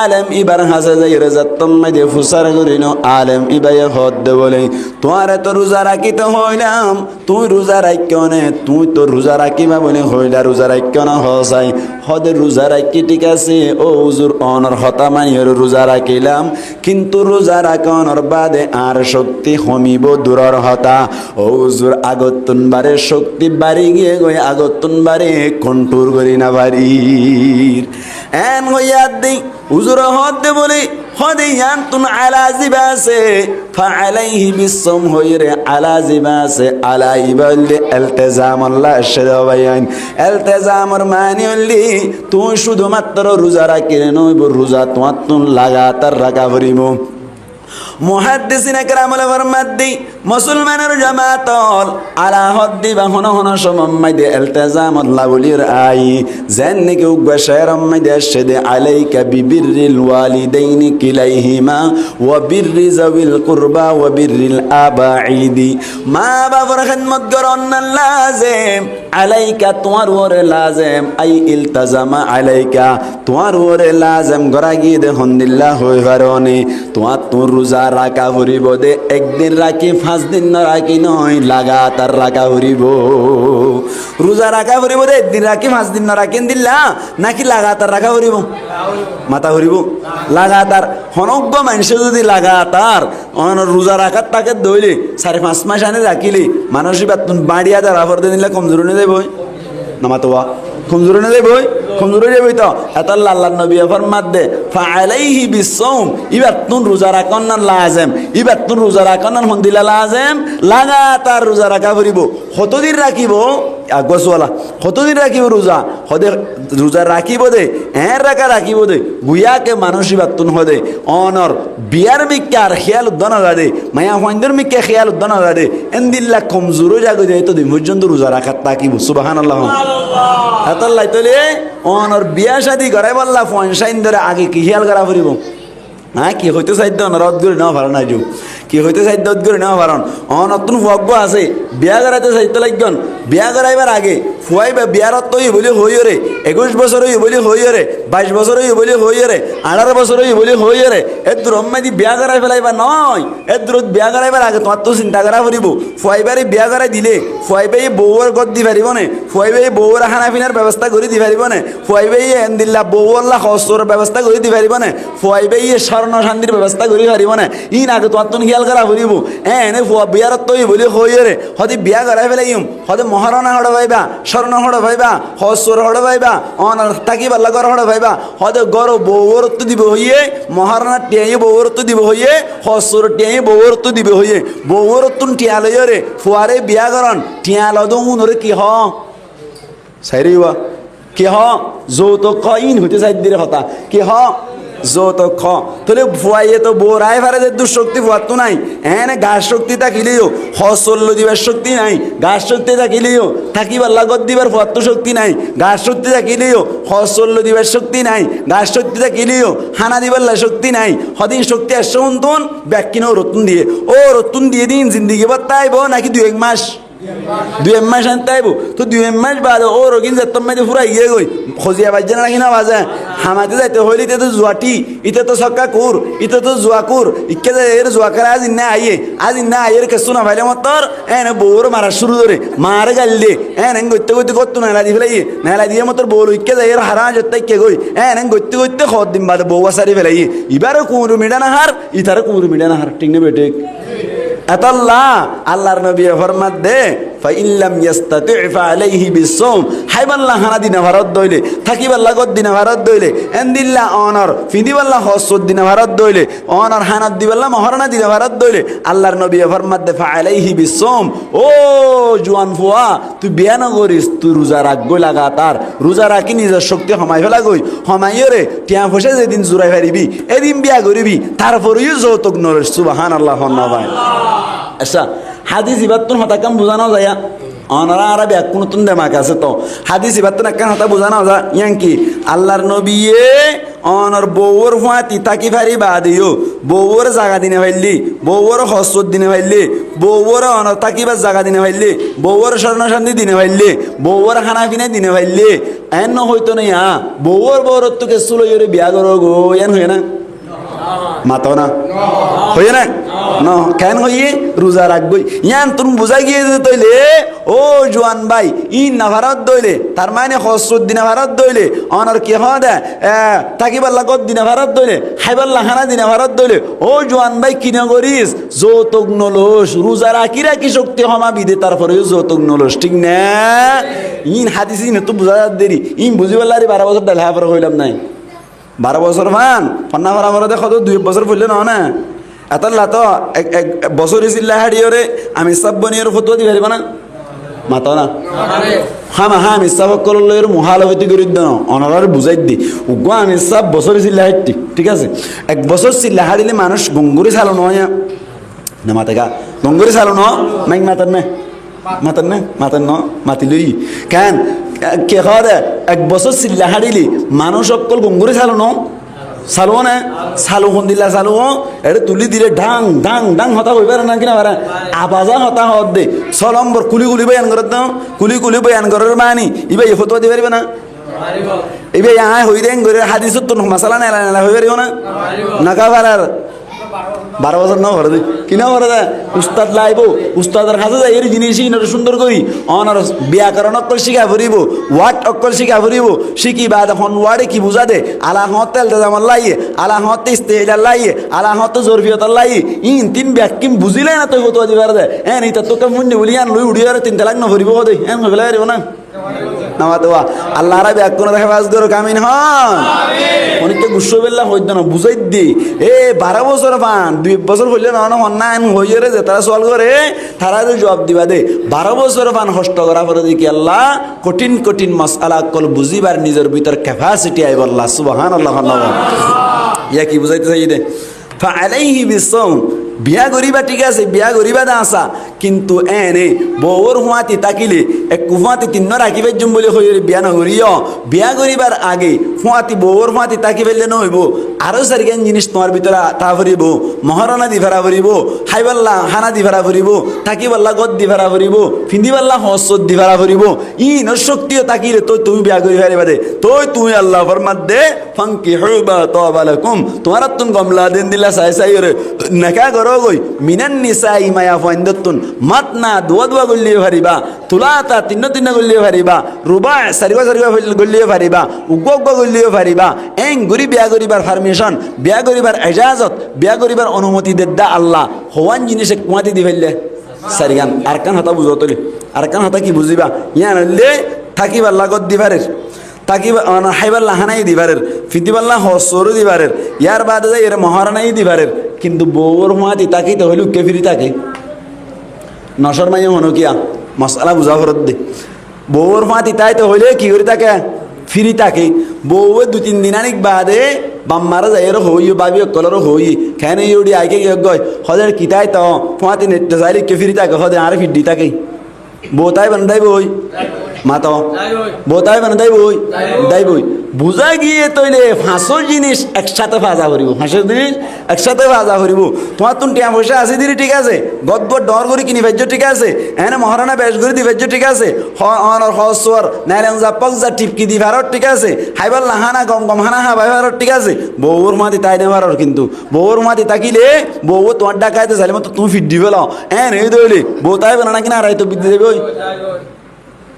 Speaker 1: আলেম ইবার হাসে যাই রেজাত্তম মাইদে ফুসার করিল আলেম ইবাইয়ে হদ দে বলে তোয়ারে তো রোজা রাখিতে হইলাম তুই রোজা রাখিও নে তুই তো রোজা রাখিবা বলে হইলা রোজা রাখিও না হসাই হদে রোজা রাখি ঠিক আছে ও হুজুর অনর হতা মানিয়র রোজা রাখিলাম কিন্তু রোজা রাখনর বাদে আর শক্তি কমিব দূরর হতা ও হুজুর আগতুন বারে শক্তি বাড়ি গিয়ে গই আগতুন বারে কন্ট্রোল করি না বাড়ির এন হইয়া দেই হুজুর হদ দে বলে হদে ইয়ান্তুন আলা জিবাসে ফালাইহি বিসম হইরে আলা জিবাসে আলা ইবালদে ইলতিজাম আল্লাহ শরবায়ান ইলতিজামর মানে হলি তুই শুধুমাত্র রোজা রাখিলে নইব রোজা তুন লাগাতার রাখা পড়িব মুহাদ্দিসিন একরামুল ফরমাদ্দি মুসলমানের জামাতল আলা হদ্দি বা হন হন সমমাইদে ইলতিজাম আল্লাহ বলির আই জান্নে কে উগবা শায়রম মাইদে শদে আলাইকা বিবিররিল ওয়ালিদাইনি কিলাইহিমা ওয়া বিররি যাবিল কুরবা ওয়া বিররিল আবাঈদি মা বাবার খিদমত করন লাজিম আলাইকা তোমার ওরে লাজিম আই ইলতিজামা আলাইকা তোমার ওরে লাজিম গরা গিয়ে দেখুন দিল্লাহ হই পারনে তোমার তোর রোজা রাখা হরিব দে একদিন রাখি 5 দিন না রাখি নয় লাগাতার রাখা হরিব রোজা রাখা হরিব দে একদিন রাখি 5 দিন না রাখি দিল্লা নাকি লাগাতার রাখা হরিব মাথা হরিব লাগাতার হনজ্ঞ মানুষ যদি লাগাতার রোজা রাখার তাকে দইলে 4-5 মাস আনে রাখিলে মানুষই বাড়িয়া দ্বারা ফর দিলে কমজোরি নিয়ে যাবো না মাতোয়া কমজোরি নিয়ে যাবো কমজোরি যাবই তো এত আল্লাহ নবী ফরমাত দে ফালাইহি বিসসাম ইবার তুন রোজা রাখন না লাজেম ইবার তুন রোজা রাখন না হন্দিলা লাজেম লাগাতার রোজা রাখা পড়িব কতদিন রাখিব আগসওয়ালা কতদিন রাখিব রোজা হদে রোজা রাখিব দে রাখা রাখিব দে গুয়াকে মানুষই বাতুন হদে অনর বিয়ার মিকে আর খেয়াল উদ্দান দে মায়া হইন্দর মিকে খেয়াল উদ্দান দে এন্দিল্লা কমজোরো জাগো দে তো দিন পর্যন্ত রোজা রাখার তাকিব সুবহানাল্লাহ এতাল্লাই তলে অনর বিয়া শাদি করাই বললা ফনসাইন ধরে আগে কি খেয়াল করা পড়িব হ্যাঁ কি হইতে চাইদ রদ করে নেওয়া পারো না যু কি হইতে চাইদ রদ করে নেওয়া পারন নতুন ভগ্য আছে বিয়া করাইতে চাইতে লাগন বিয়া করাইবার আগে ফুয়াইবা বিয়ারত তো বলি হইরে 21 বছর হই বলি হইরে 22 বছর হই বলি হইরে 18 বছর হই বলি হইরে এ দ্রম্মাদি বিয়া করাই ফেলাইবা নয় এ দ্রুত বিয়া করাইবার আগে তোমার তো চিন্তা করা পড়িব ফুয়াইবারে বিয়া করাই দিলে ফুয়াইবাই বউর গদ দি পারিব না ফুয়াইবাই বউর খানা পিনার ব্যবস্থা করে দি পারিব না ফুয়াইবাই এন্দিল্লা বউল্লা খসর ব্যবস্থা করে দি পারিব না ফুয়াইবাই স্বর্ণ শান্তির ব্যবস্থা করে পারিব না ইন আগে তোমার তো খেয়াল খেয়াল করা ফুরিব এনে ফুয়া বিয়ার তৈ বলি হইরে হদি বিয়া করাই ফেলাইম হদে মহারণা হড় ভাইবা স্বর্ণ হড় ভাইবা হসর হড় ভাইবা অনার তাকি বাল্লা গর হড় ভাইবা হদে গর বৌরত্ব দিব হইয়ে মহারণা টিয়াই বৌরত্ব দিব হইয়ে হসর টিয়াই বৌরত্ব দিব হইয়ে বৌরত্তুন টিয়া লইরে ফুয়ারে বিয়া করন টিয়া লদং উনরে কি হ সাইরিবা কি হ যৌতুক খ ইন হইতে চাই দিরে কথা কি হ যৌতুক খ তাহলে ভুয়াইয়ে তো বোরাই ফারে যে দুঃশক্তি ভুয়ার তো নাই এনে গাছ শক্তি থাকিলেও হসল্য দিবার শক্তি নাই গাছ শক্তি থাকিলেও থাকিবার লাগত দিবার ভুয়ার তো শক্তি নাই গাছ শক্তি থাকিলেও হসল্য দিবার শক্তি নাই গাছ শক্তি থাকিলেও হানা দিবার শক্তি নাই হদিন শক্তি আসছে শুনতুন ব্যাকিনও রতুন দিয়ে ও রতুন দিয়ে দিন জিন্দিগি বাত্তাইব নাকি 2-1 মাস 2 মাস আনতে আইব তো 2 মাস বাদে ও রোগিন যে তোমার পুরা ইয়ে গই খজিয়া বাজে না কিনা বাজে হামাতে যাইতে হইলে তো জুয়াটি ইতে তো সক্কা কুর ইতে তো জুয়া কুর ইকে যে এর জুয়া করে আজ না আইয়ের কেসু না ভাইলে মতর এনে বউর মারা শুরু করে মারে গাল দে এনে গইতে গইতে কত না লাগি ফেলাই না লাগি মতর বউর ইকে যে এর হারা জত্তাই কে গই এনে গইতে গইতে খদ দিন বাদে বউ সারি ফেলাই এবারে কুরু মিডানা হার ইতারে কুরু মিডানা হার ঠিক না বেটে আতাল্লাহ আল্লাহর নবী ফরমাত দে ফাইল্লাম ইয়াস্তাতি ফালাইহি বিসসাম হাইবাল্লাহ হানা দিনা ভারত দইলে থাকিবাল্লাহ গদ দিনা ভারত দইলে এন্দিল্লাহ অনর ফিদিবাল্লাহ হসদ দিনা ভারত দইলে অনর হানাত দিবাল্লাহ মহরনা দিনা ভারত দইলে আল্লাহর নবী ফরমাত দে ফালাইহি বিসসাম ও জওয়ান ফুয়া তুই বিয়া না করিস তুই রোজা রাখবই লাগাতার রোজা রাখি নিজের শক্তি হমাই ফেলা গই হমাইরে টিয়া ফসে যেদিন জুরাই পারিবি এদিন বিয়া করিবি তারপরেও যৌতুক নরিস সুবহানাল্লাহ হন্নাবাই আচ্ছা হাদিস ইবাত্তুন হতাকাম বোঝানো যায় অনারা আরবি এক নতুন দেমাক আছে তো হাদিস ইবাত্তুন একখান হতা বোঝানো যায় ইয়াঙ্কি আল্লাহর নবীয়ে অনর বউর ফাঁতি তাকি ফারি বাদিও বউর জাগা দিনে ফাইলি বউর হসত দিনে ফাইলি বউর অনর তাকিবার জাগা দিনে ফাইলি বউর স্বর্ণ শান্তি দিনে ফাইলি বউর খানা পিনে দিনে ফাইলি এন হইতো না ইয়া বউর বউরত্বকে সুলো বিয়া করো গো এন হয়ে না মাতো না হয়ে না ন কেন হইয়ে রোজা রাখবই ইয়ান তুমি বুঝাই গিয়ে তৈলে ও জোয়ান ভাই ই না ভারত দইলে তার মানে হসরত দিনা ভারত দইলে অনার কি হওয়া দেয় তাকিবাল্লা গদ দিনা ভারত দইলে হাইবাল্লা হানা দিনা ভারত দইলে ও জোয়ান ভাই কিনা করিস যৌতুক নলস রোজা রাখি রাখি শক্তি হমা বিদে তারপরে যৌতুক নলস ঠিক না ইন হাদিস ইন তো বুঝা দেরি ইন বুঝিবাল্লারি 12 বছর ডাল হাফার হইলাম নাই 12 বছর মান ফন্না ভরা ভরা দেখো তো 2 বছর ফুললে না এতাল্লা তো এক বছর চিল্লা হাড়িওরে আমি সব বনিয়র ফটো দি পারিব না মাতো না আমি সব করলে মহাল হইতে গরিব না অনার বুঝাই দি উগ্র আমি সব বছর চিল্লা হাঁটতি ঠিক আছে 1 বছর চিল্লা হাড়িলে মানুষ গঙ্গুরি চালো নয় না মাতে গা গঙ্গুরি চালো ন মাইক মাতান ন মাতি লই কেন কে হয় 1 বছর চিল্লা হাড়িলি মানুষ অকল গঙ্গুরি চালো ন চালো না চালু দিলা চালু এটা তুলি দিলে ডাং ডাং ডাং হতা হয়ে পারে না কিনা পারে আবাজা হতা হত দে ছলম্বর কুলি বয়ান করে দাও কুলি বয়ান করার মানি ইবা এই ফটো দিতে পারবে না এবার আয় হই দেন করে হাদিস তো মশালা নেলা হয়ে পারিব না নাকা পারার 12 বছর না ভরে কিনা ভরে দেয় উস্তাদ লাইব উস্তাদের কাছে যাই এর জিনিসই সুন্দর করি অনার ব্যাকরণ অক্ষর শিখা ফুরিব ওয়ার্ড অক্ষর শিখা ফুরিব শিখি বা এখন ওয়ার্ডে কি বুঝা দে আলা হতে আমার লাইয়ে আলা হতে ইস্তেইলার লাইয়ে আলা হতে জরফিয়তার লাইয়ে ইন 3 ব্যাকিম বুঝিলে না তুই কত দিবার দে এন এটা তোকে মুন্ডি বলি আন লই উড়িয়ার 3 তালাক না ফুরিব দে এন হইলা পারিব না নামা দেওয়া আল্লাহ রাবে এক কোনো দেখা বাজ করো কামিন হন অনেকটা গুসো বেল্লা হইত না বুঝাই দি 12 বছর পান 2 বছর হইলে না হন্না হইয়ে রে যে তারা সল করে তারা জবাব দিবা দে 12 বছর পান কষ্ট করা পরে দেখি আল্লাহ কঠিন কঠিন মাসআলা কল বুঝিবার নিজের ভিতর ক্যাপাসিটি আইব আল্লাহ সুবহানাল্লাহ ইয়া কি বুঝাইতে চাই দে ফালাইহি বিসসাম বিয়া গরিবা ঠিক আছে বিয়া গরিবা দা আসা কিন্তু এনে বউর হুয়াতি তাকিলে এক হুয়াতি 3 রাখিবার জন্য বলে হইরে বিয়া না করিও বিয়া গরিবার আগে হুয়াতি বউর হুয়াতি তাকি ফেললে ন হইব আরো সারিগান জিনিস তোমার ভিতরে তা ভরিব মহারণা দি ভরা ভরিব হাইবাল্লা হানা দি ভরা ভরিব তাকিবাল্লা গদ দি ভরা ভরিব ফিন্দিবাল্লা হসদ দি ভরা ভরিব ই নশক্তিও তাকিলে তো তুমি বিয়া করি পারিবা দে তুই আল্লাহ ফরমাত দে ফাঙ্কিহু বা তাবালাকুম তোমার তুন গমলা দেন দিলা সাই সাই রে নাকা করো গই মিনান নিসাই মায়া ফাইন্দতুন মাতনা দুয়া গল্লিয়ে পারিবা তুলাতা তিন্ন গল্লিয়ে পারিবা রুবা সারিবা গল্লিয়ে পারিবা উগ্গ গল্লিয়ে পারিবা এং গুরি বিয়া করিবার পারমিশন বিয়া করিবার ইজাজত বিয়া করিবার অনুমতি দেদা আল্লাহ হওয়ান জিনিসে কুমাতি দি ফেললে সারিগান আরকান হাতা বুঝো তলি আরকান হাতা কি বুঝিবা ইয়ান হলে থাকিবার লাগত দিবারের তাকিবা হাইবার লাহানাই দিবারের ফিতিবাল্লা হসরু দিবারের ইয়ার বাদে যাই এর মহারানাই দিবারের কিন্তু বউর মাতি তাকিতে হইল কে ফিরি তাকে নসর মাইয়া হনকিয়া মশলা বুঝা ফরত দে বউর মাতি তাইতে হইলে কি করি তাকে ফিরি তাকে বউ দু তিন দিন আনিক বাদে বাম্মারা যাই এর হই বাবি কলর হই কেন ইউডি আইকে গয় হদের কিতাই তো ফাতি নেতে যাইলে কে ফিরি তাকে হদে আর ফিডি তাকে বউ তাই বান্ধাই বই মাত বোতাই মানে দাই বই বুঝা গিয়ে তৈলে ফাঁসর জিনিস একসাথে ভাজা করিব ফাঁসের জিনিস একসাথে ভাজা করিব তোমার তুমি টিয়া পয়সা আসি দিলি ঠিক আছে গদবর ডর করে কিনি ভেজ্য ঠিক আছে এনে মহারানা বেশ করে দি ভেজ্য ঠিক আছে অনর হসর নাইলেন যা পক যা টিপকি দি ভারত ঠিক আছে হাইবার লাহানা গম হানা হা ভারত ঠিক আছে বউর মাতি তাই নে ভারত কিন্তু বউর মাতি তাকিলে বউ তোমার ডাকাইতে চাইলে মতো তুমি ফিট দিবে লাও এন এই দইলে বউ তাই বানা কিনা রাই তো বিদ্যে দেবে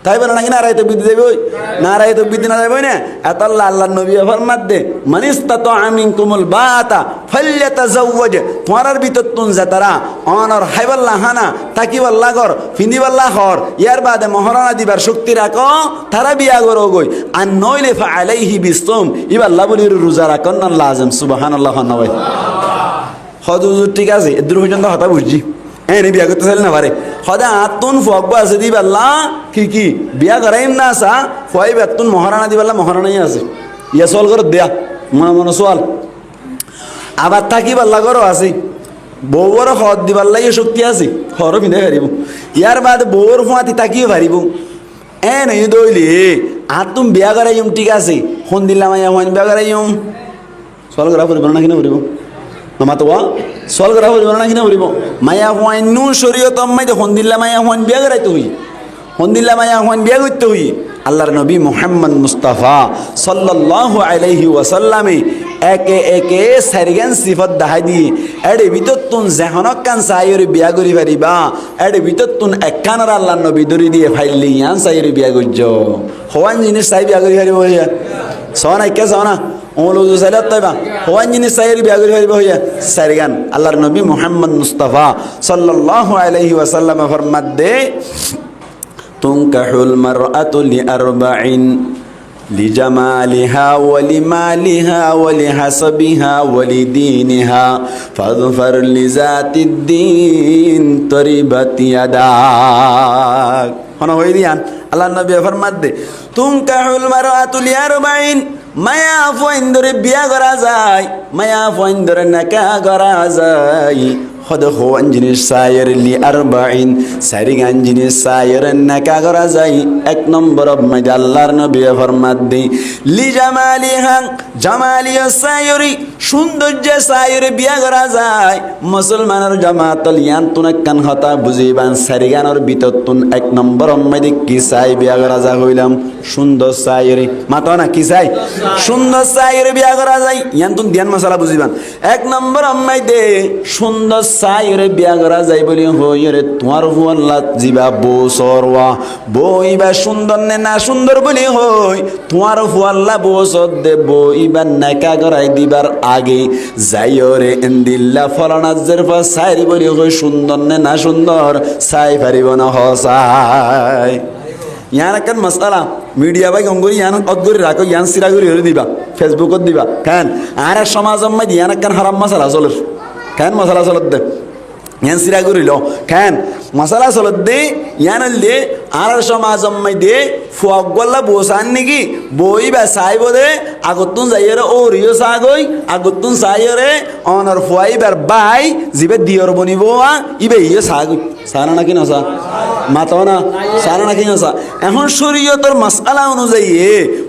Speaker 1: তাই বলে নাকি নারায় তো বিদ্যে দেবে ওই নারায় তো বিদ্যে না দেবে না এত আল্লাহ আল্লাহ নবী ফরমাত দে মানিস্তা তো আমিন কুমুল বাতা ফাল্লাতা জাওয়াজ তোমার ভিতর তুন যাতারা অনর হাইবাল্লাহ হানা তাকিবাল্লাহ গর ফিন্দিবাল্লাহ হর ইয়ার বাদে মহারানা দিবার শক্তি রাখো তারা বিয়া করো গই আর নইলে ফা আলাইহি বিসুম ইবাল্লাহ বলি রোজা রাখন আল্লাহ আজম সুবহানাল্লাহ নয় হজুর ঠিক আছে এদুর পর্যন্ত হতা বুঝছি এনে বিয়া করতে চাইলে না পারে সদা আতুন ফকবা আছে দি পাল্লা কি বিয়া করাইম না আসা ফয় বেতুন মহারানা দি পাল্লা মহারানাই আছে ইয়া সোয়াল করে দেয়া মনে সোয়াল আবার থাকি পাল্লা করো আছে বউর হদ দি পাল্লা ইয়ে শক্তি আছে হরও পিঁধে পারিব ইয়ার বাদ বউর ফুয়াতি তাকিও পারিব এনে দইলে আতুম বিয়া করাইম ঠিক আছে ফোন দিলাম বিয়া করাইম সোয়াল করা পরিব না কিনা পরিব মাতোয়া সল করা হইব না কিনা হইব মায়া হুয়াইন নু শরীয়ত আম্মাই তো হন্দিল্লা মায়া হুয়াইন বিয়া করাইতে হই হন্দিল্লা মায়া হুয়াইন বিয়া করতে হই আল্লাহর নবী মুহাম্মদ মুস্তাফা সাল্লাল্লাহু আলাইহি ওয়াসাল্লামে একে একে সারিগান সিফত দাহাই দিয়ে এডে ভিতর তুন জেহনক কান সাইরে বিয়া করি পারিবা এডে ভিতর তুন একখানার আল্লাহর নবী দরি দিয়ে ফাইলি ইয়ান সাইরে বিয়া করছ হওয়ান জিনিস সাই বিয়া করি পারিব হইয়া সনা কে সনা ওলুজু সাইলাত তাইবা হওয়ান জিনিস সাইরে বিয়া করি পারিব হইয়া সারিগান আল্লাহর নবী মুহাম্মদ মুস্তাফা সাল্লাল্লাহু আলাইহি ওয়াসাল্লাম ফরমাত দে তুনকাহুল মারআতু লিআরবাইন লিজামালিহা ওয়ালিমালিহা ওয়ালিহাসাবিহা ওয়ালিদীনিহা ফাযফার লিযাতিদ্দীন তরিবাত ইয়াদাক হন হই দিয়ান আল্লাহর নবী ফরমাত দে তুনকাহুল মারআতু লিআরবাইন মায়া ফইন্দরে বিয়া করা যায় মায়া ফইন্দরে নাকা করা যায় হদ হওয়ান জিনিস সায়ের লিআরবাইন সারিগান জিনিস সায়ের নাকা করা যায় এক নম্বর মধ্যে আল্লাহর নবী ফরমাত দে লিজামালিহা জামালিয়া সায়রি সৌন্দর্য সায়রে বিয়া করা যায় মুসলমানের জামাতল ইয়ান তুন কান হতা বুঝিবান সারিগানের ভিতর তুন এক নম্বর মধ্যে কি সাই বিয়া করা যায় হইলাম সুন্দর সায়রে মাতো না কি সাই সুন্দর সায়রে বিয়া করা যায় ইয়ান তুন ধ্যান মশলা বুঝিবান এক নম্বর মধ্যে সুন্দর সায়রে বিয়া করা যায় বলি হইরে তোমার হুয়াল্লা জিবা বো সরওয়া বইবা সুন্দর না সুন্দর বলি হই তোমার হুয়াল্লা বো সদ দে বইবা নাকা করাই দিবার আগে যাইরে ইন্দিল্লা ফলানাজের পর সাইরি বলি হই সুন্দর না সুন্দর সাই পারিব না হসাই ইয়ান একটা মশলা মিডিয়া বাই গঙ্গুরি ইয়ান অদগুরি রাখো ইয়ান সিরাগুরি হরে দিবা ফেসবুকত দিবা কেন আর সমাজ মধ্যে ইয়ান একটা হারাম মশলা চলে কেন মশলা চলত দে ইয়ান সিরাগুরি লো কেন মশলা চলত দে ইয়ান দে আর সমাজ মধ্যে ফুয়াগল্লা বসান নাকি বই বা সাইব দে আগতুন যাইরে ও রিও সাগই আগতুন সাইরে অনর ফুয়াইবার বাই জিবে দিয়র বনিব ইবে ইয়ে সাগই সারা নাকি নসা মাতো না সারা নাকি নসা এখন শরীয়তের মাসআলা অনুযায়ী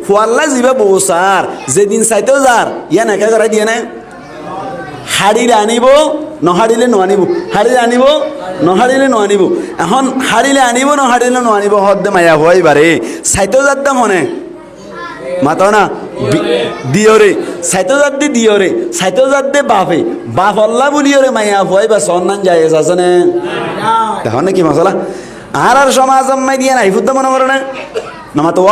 Speaker 1: ফুয়াল্লা জিবে বসার যেদিন চাইতেও যার ইয়া নাকা করাই দিয়ে না হাড়িলে আনিব নহাড়িলে নানিব হাড়িলে আনিব নহাড়িলে নানিব এখন হাড়িলে আনিব নহাড়িলে নানিব হদ্দে মায়া হইবারে চাইতেও যার দাম মনে মাতো না দিয়রে সাইতো জাত দি দিয়রে সাইতো জাত দে বাপে বাপ আল্লাহ বলিয়রে মাইয়া ভয় বা সন্নান যায় আছে না দেখো না কি মশলা আর সমাজ আম্মাই দিয়ে নাই ফুদ্দা মনে করে না নামা তো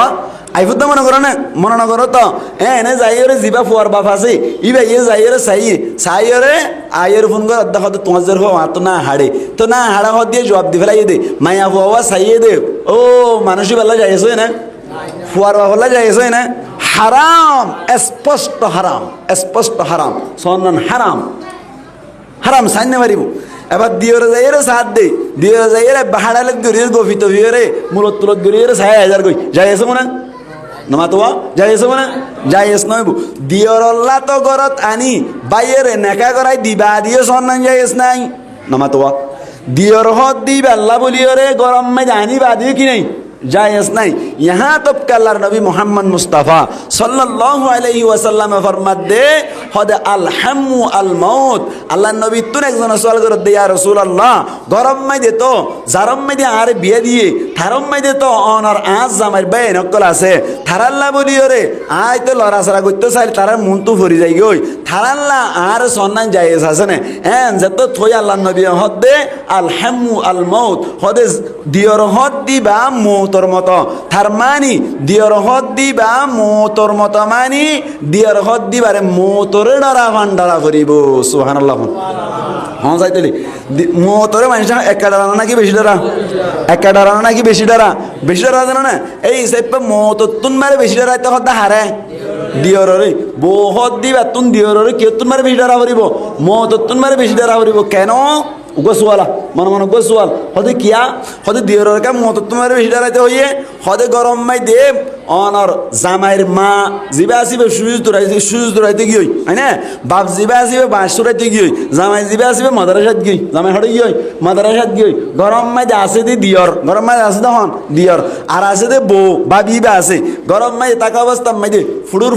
Speaker 1: আইফুদ্দা মনে করো না মনে না করো তো এনে যাইরে জিবা ফুয়ার বাপ আছে ইবা ইয়ে যাইরে সাইরে আয়ের ফোন করে দেখো তো তোমার জোর হওয়া তো না হাড়ে তো না হাড়া হদ দিয়ে জবাব দি ফেলাই দে মাইয়া ফুয়া সাইয়ে দে ও মানুষই বেলা যাইছো না ফুয়ার বাপ বেলা যাইছো না হারাম স্পষ্ট হারাম সন্নান হারাম হারাম সাইনে মারিব এবার দিয়রে যাইরে সাথ দে দিয়রে যাইরে বাহাড়ালে গরিয়ে গফিত ভিয়রে মূলত তুলত গরিয়ে ৬০০০ কই যাইছো না নমা তো যাইছো না যাইস নয় দিয়রল্লা তো গরত আনি বাইরে নেকা করাই দিবা দিয়ে সন্নান যাইস নাই নমা তো দিয়র হদ দিবা আল্লাহ বলিয়রে গরম মে জানি বা দিয়ে কি নাই जायज़ नहीं यहाँ तो अल्लाह नबी मोहम्मद मुस्तफ़ा सल्लल्लाहु अलैहि वसल्लम फरमात दे हद अल हम्मु अल मौत अल्लाह नबी तुने एक जना सवाल कर दिया रसूल अल्लाह गरम में दे तो जारम में दे आरे बिया दिए थारम में दे तो ऑनर आज जामार बे नकल आसे थाराल्ला बोलियो रे आज तो लड़ा सरा गुत्तो सारी थारा मुंतु फरी जाएगी ओई थाराल्ला आरे सन्नान जायज़ आसे ने एन जतो थोया अल्लाह नबी हद दे अल हम्मु अल मौत हद दियर हद दी बा मौत তোর মতো তার মানি দিয়র হদ দিবা মোতর মতো মানি দিয়র হদ দিবারে মোতরে ডরা ভান্ডারা করিব সুবহানাল্লাহ হ্যাঁ যাইতেলি মোতরে মানুষ একা ডরা নাকি বেশি ডরা একা ডরা নাকি বেশি ডরা জানো না এই সেপে মোততুন মারে বেশি ডরা তো হদ হারে দিয়রে বহুত দিবা তুন দিয়রে কে তুন মারে বেশি ডরা করিব মোততুন মারে বেশি ডরা করিব কেন গোসওয়ালা মনে মনে গোসওয়াল হতে কিয়া হতে দিয়রের কাম মত তোমার বেশি দাঁড়াইতে হইয়ে হতে গরম মাই দেব অনর জামাইয়ের মা জিবা আসিবে সুজ দৌড়াইতে গিয়ে হয় না বাপ জিবা আসিবে বাঁশ চড়াইতে গিয়ে জামাই জিবা আসিবে মাদারাসাত গিয়ে জামাই হটে গিয়ে মাদারাসাত গিয়ে গরম মাই আছে দি দিয়র গরম মাই আছে তখন দিয়র আর আছে দে বউ বাবি বা আছে গরম মাই তাকা অবস্থা মাই দে ফুডুর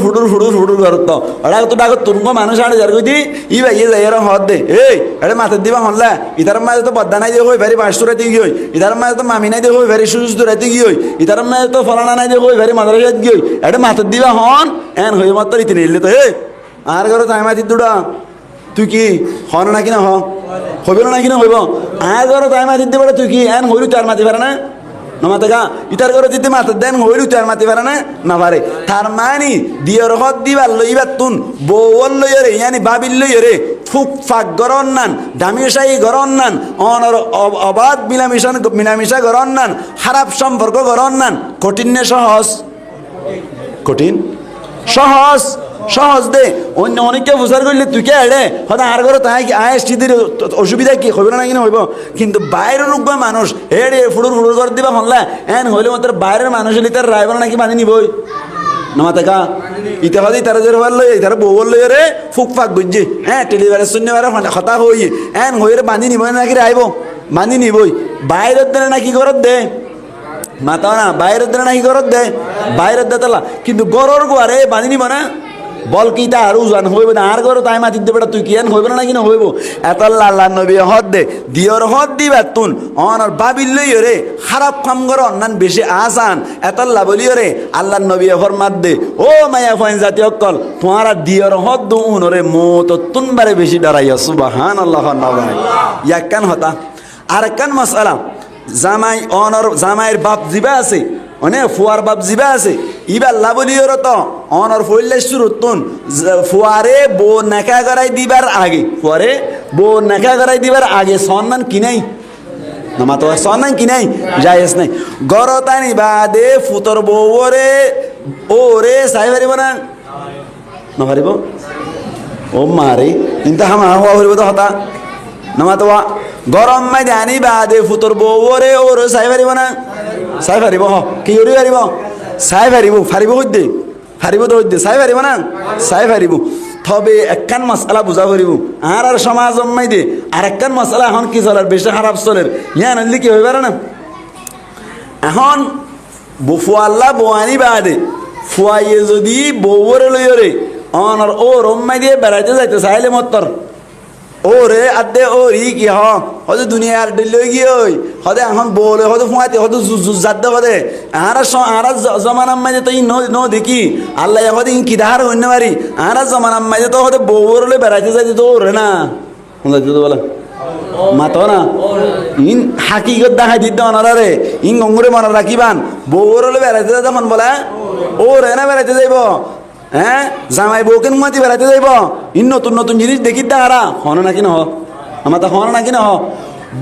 Speaker 1: করত ওরা তো ডাক তুরঙ্গ মানুষ আড়ে যার কইতি ই ভাই যাই আর হদ দে এই এটা মাথার দিবা হল্লা ইতার মাঝে তো বদ্দা নাই দিয়ে হই ভেরি বাঁশ চড়াইতে গিয়ে ইতার মাঝে তো মামি নাই দিয়ে হই ভেরি সুজ দৌড়াইতে গিয়ে ইতার মাঝে তো ফলানা নাই দিয়ে হই ভেরি মাদারাসাত গিয়ে এটা মাথার দিবা হন এন হয়ে মাত্র রীতি নিলে তো হে আর ঘরে তাই মাতি দুটা তুই কি হন নাকি না হইব নাকি না হইব আর ঘরে তাই মাতি দিবা তুই কি এন হইলু তার মাতি পারে না নমাতে গা ইতার ঘরে দিতে মাথার দেন হইলু তার মাতি পারে না পারে তার মানি দিয়র হদ দিবার লইবার তুন বউল লইরে ইয়ানি বাবিল লইরে ফুক ফাক গরন নান দামিশাই গরন নান অনর অবাধ মিলামিশা গরন নান খারাপ সম্পর্ক গরন নান কঠিন নে সহজ কঠিন সহজ দে অন্য অনেককে প্রচার করলে তুই কে এড়ে হয়তো আর ঘরে তাই আয় স্থিতির অসুবিধা কি হইব না কিনা হইব কিন্তু বাইরের লোক মানুষ এড়ে ফুড়ুর করে দিবা হল্লা এন হইলে মাত্র বাইরের মানুষ হলে তার রায়বার নাকি মানি নিবই নমাতে কা ইতে হদি তারা জোর বললো তারা বউ বললো রে ফুক ফাক বুঝছি হ্যাঁ টেলিভারে শূন্য হতা হই এন হইরে বান্ধি নিব নাকি রাইব বান্ধি নিবই বাইরের দিনে নাকি করত দে মাতাও না বাইরের দিনে নাকি করত দে বাইরের দেতলা কিন্তু গরর গোয়ারে বান্ধি নিব না বল কি তা আরো জান হইব না আর গরো তাই মাতি দেবে তুই কি এন হইব না কিনা হইব এত আল্লাহ নবী হদ দে দিয়র হদ দিবা তুন অনর বাবিল লইও রে খারাপ কাম করো অন্যান বেশি আসান এত আল্লাহ বলিও রে আল্লাহ নবী ফরমাত দে ও মায়া ফাইন জাতি অকল তোমারা দিয়র হদ দু উনরে মত তুনবারে বেশি ডরাইয়া সুবহানাল্লাহ নবাই ইয়াকান হতা আর কান মাসআলা জামাই অনর জামাইয়ের বাপ জিবা আছে অনে ফুয়ার বাপ জিবা আছে ইবা আল্লাহ বলিও তো অনর ফইলে শুরুতুন ফুয়ারে বো নাকা করাই দিবার আগে সম্মান কি নাই নামা তো সম্মান কি নাই জায়েজ নাই গরতানি বাদে ফুতর বউরে ওরে সাই পারিব না পারিব ও মারে কিন্তু হামা হওয়া হইব তো হতা নামা তো গরম মাই জানি বাদে ফুতর বউরে ওরে সাই পারিব না চাই পারিব কি কৰি পাৰিব চাই ফারিব হইতে তো হইতে চাই পারিব না চাই পারিব তবে একখান মশলা বুঝা পারিব আর সমাজ জন্মাই দে আর একখান মশলা এখন কি চলার বেশি খারাপ চলের ইয়া নলি কি হয়ে পারে না এখন ফুয়াল্লা বোয়ানি বাদে ফুয়াইয়ে যদি বউরে লইরে অনর ও রম্মাই দিয়ে বেড়াইতে যাইতে চাইলে মত্তর রে আদে ও রি কি হদে দুনিয়ার ডেলই গিয়ে ওই হদে এখন বলে হদে ফুয়াতে হদে জাদ্দ হদে আরা জমানার মাঝে তো ন দেখি আল্লাহ হদে কি দাহার হইন পারি আরা জমানার মাঝে তো হদে বউরলে বেড়াইতে যাইতে তো ওরে না বলে মাতো না ইন হাকিগত দেখাই দিতে অনারে ইন গঙ্গুরে মনে রাখিবান বউরলে বেড়াইতে যায় যখন বলে ও রে না বেড়াইতে যাইব হ্যাঁ জামাই বউকে মাতি বেড়াইতে যাইব ইন নতুন নতুন জিনিস দেখি তাহারা হন নাকি নহ আমার তা হন নাকি নহ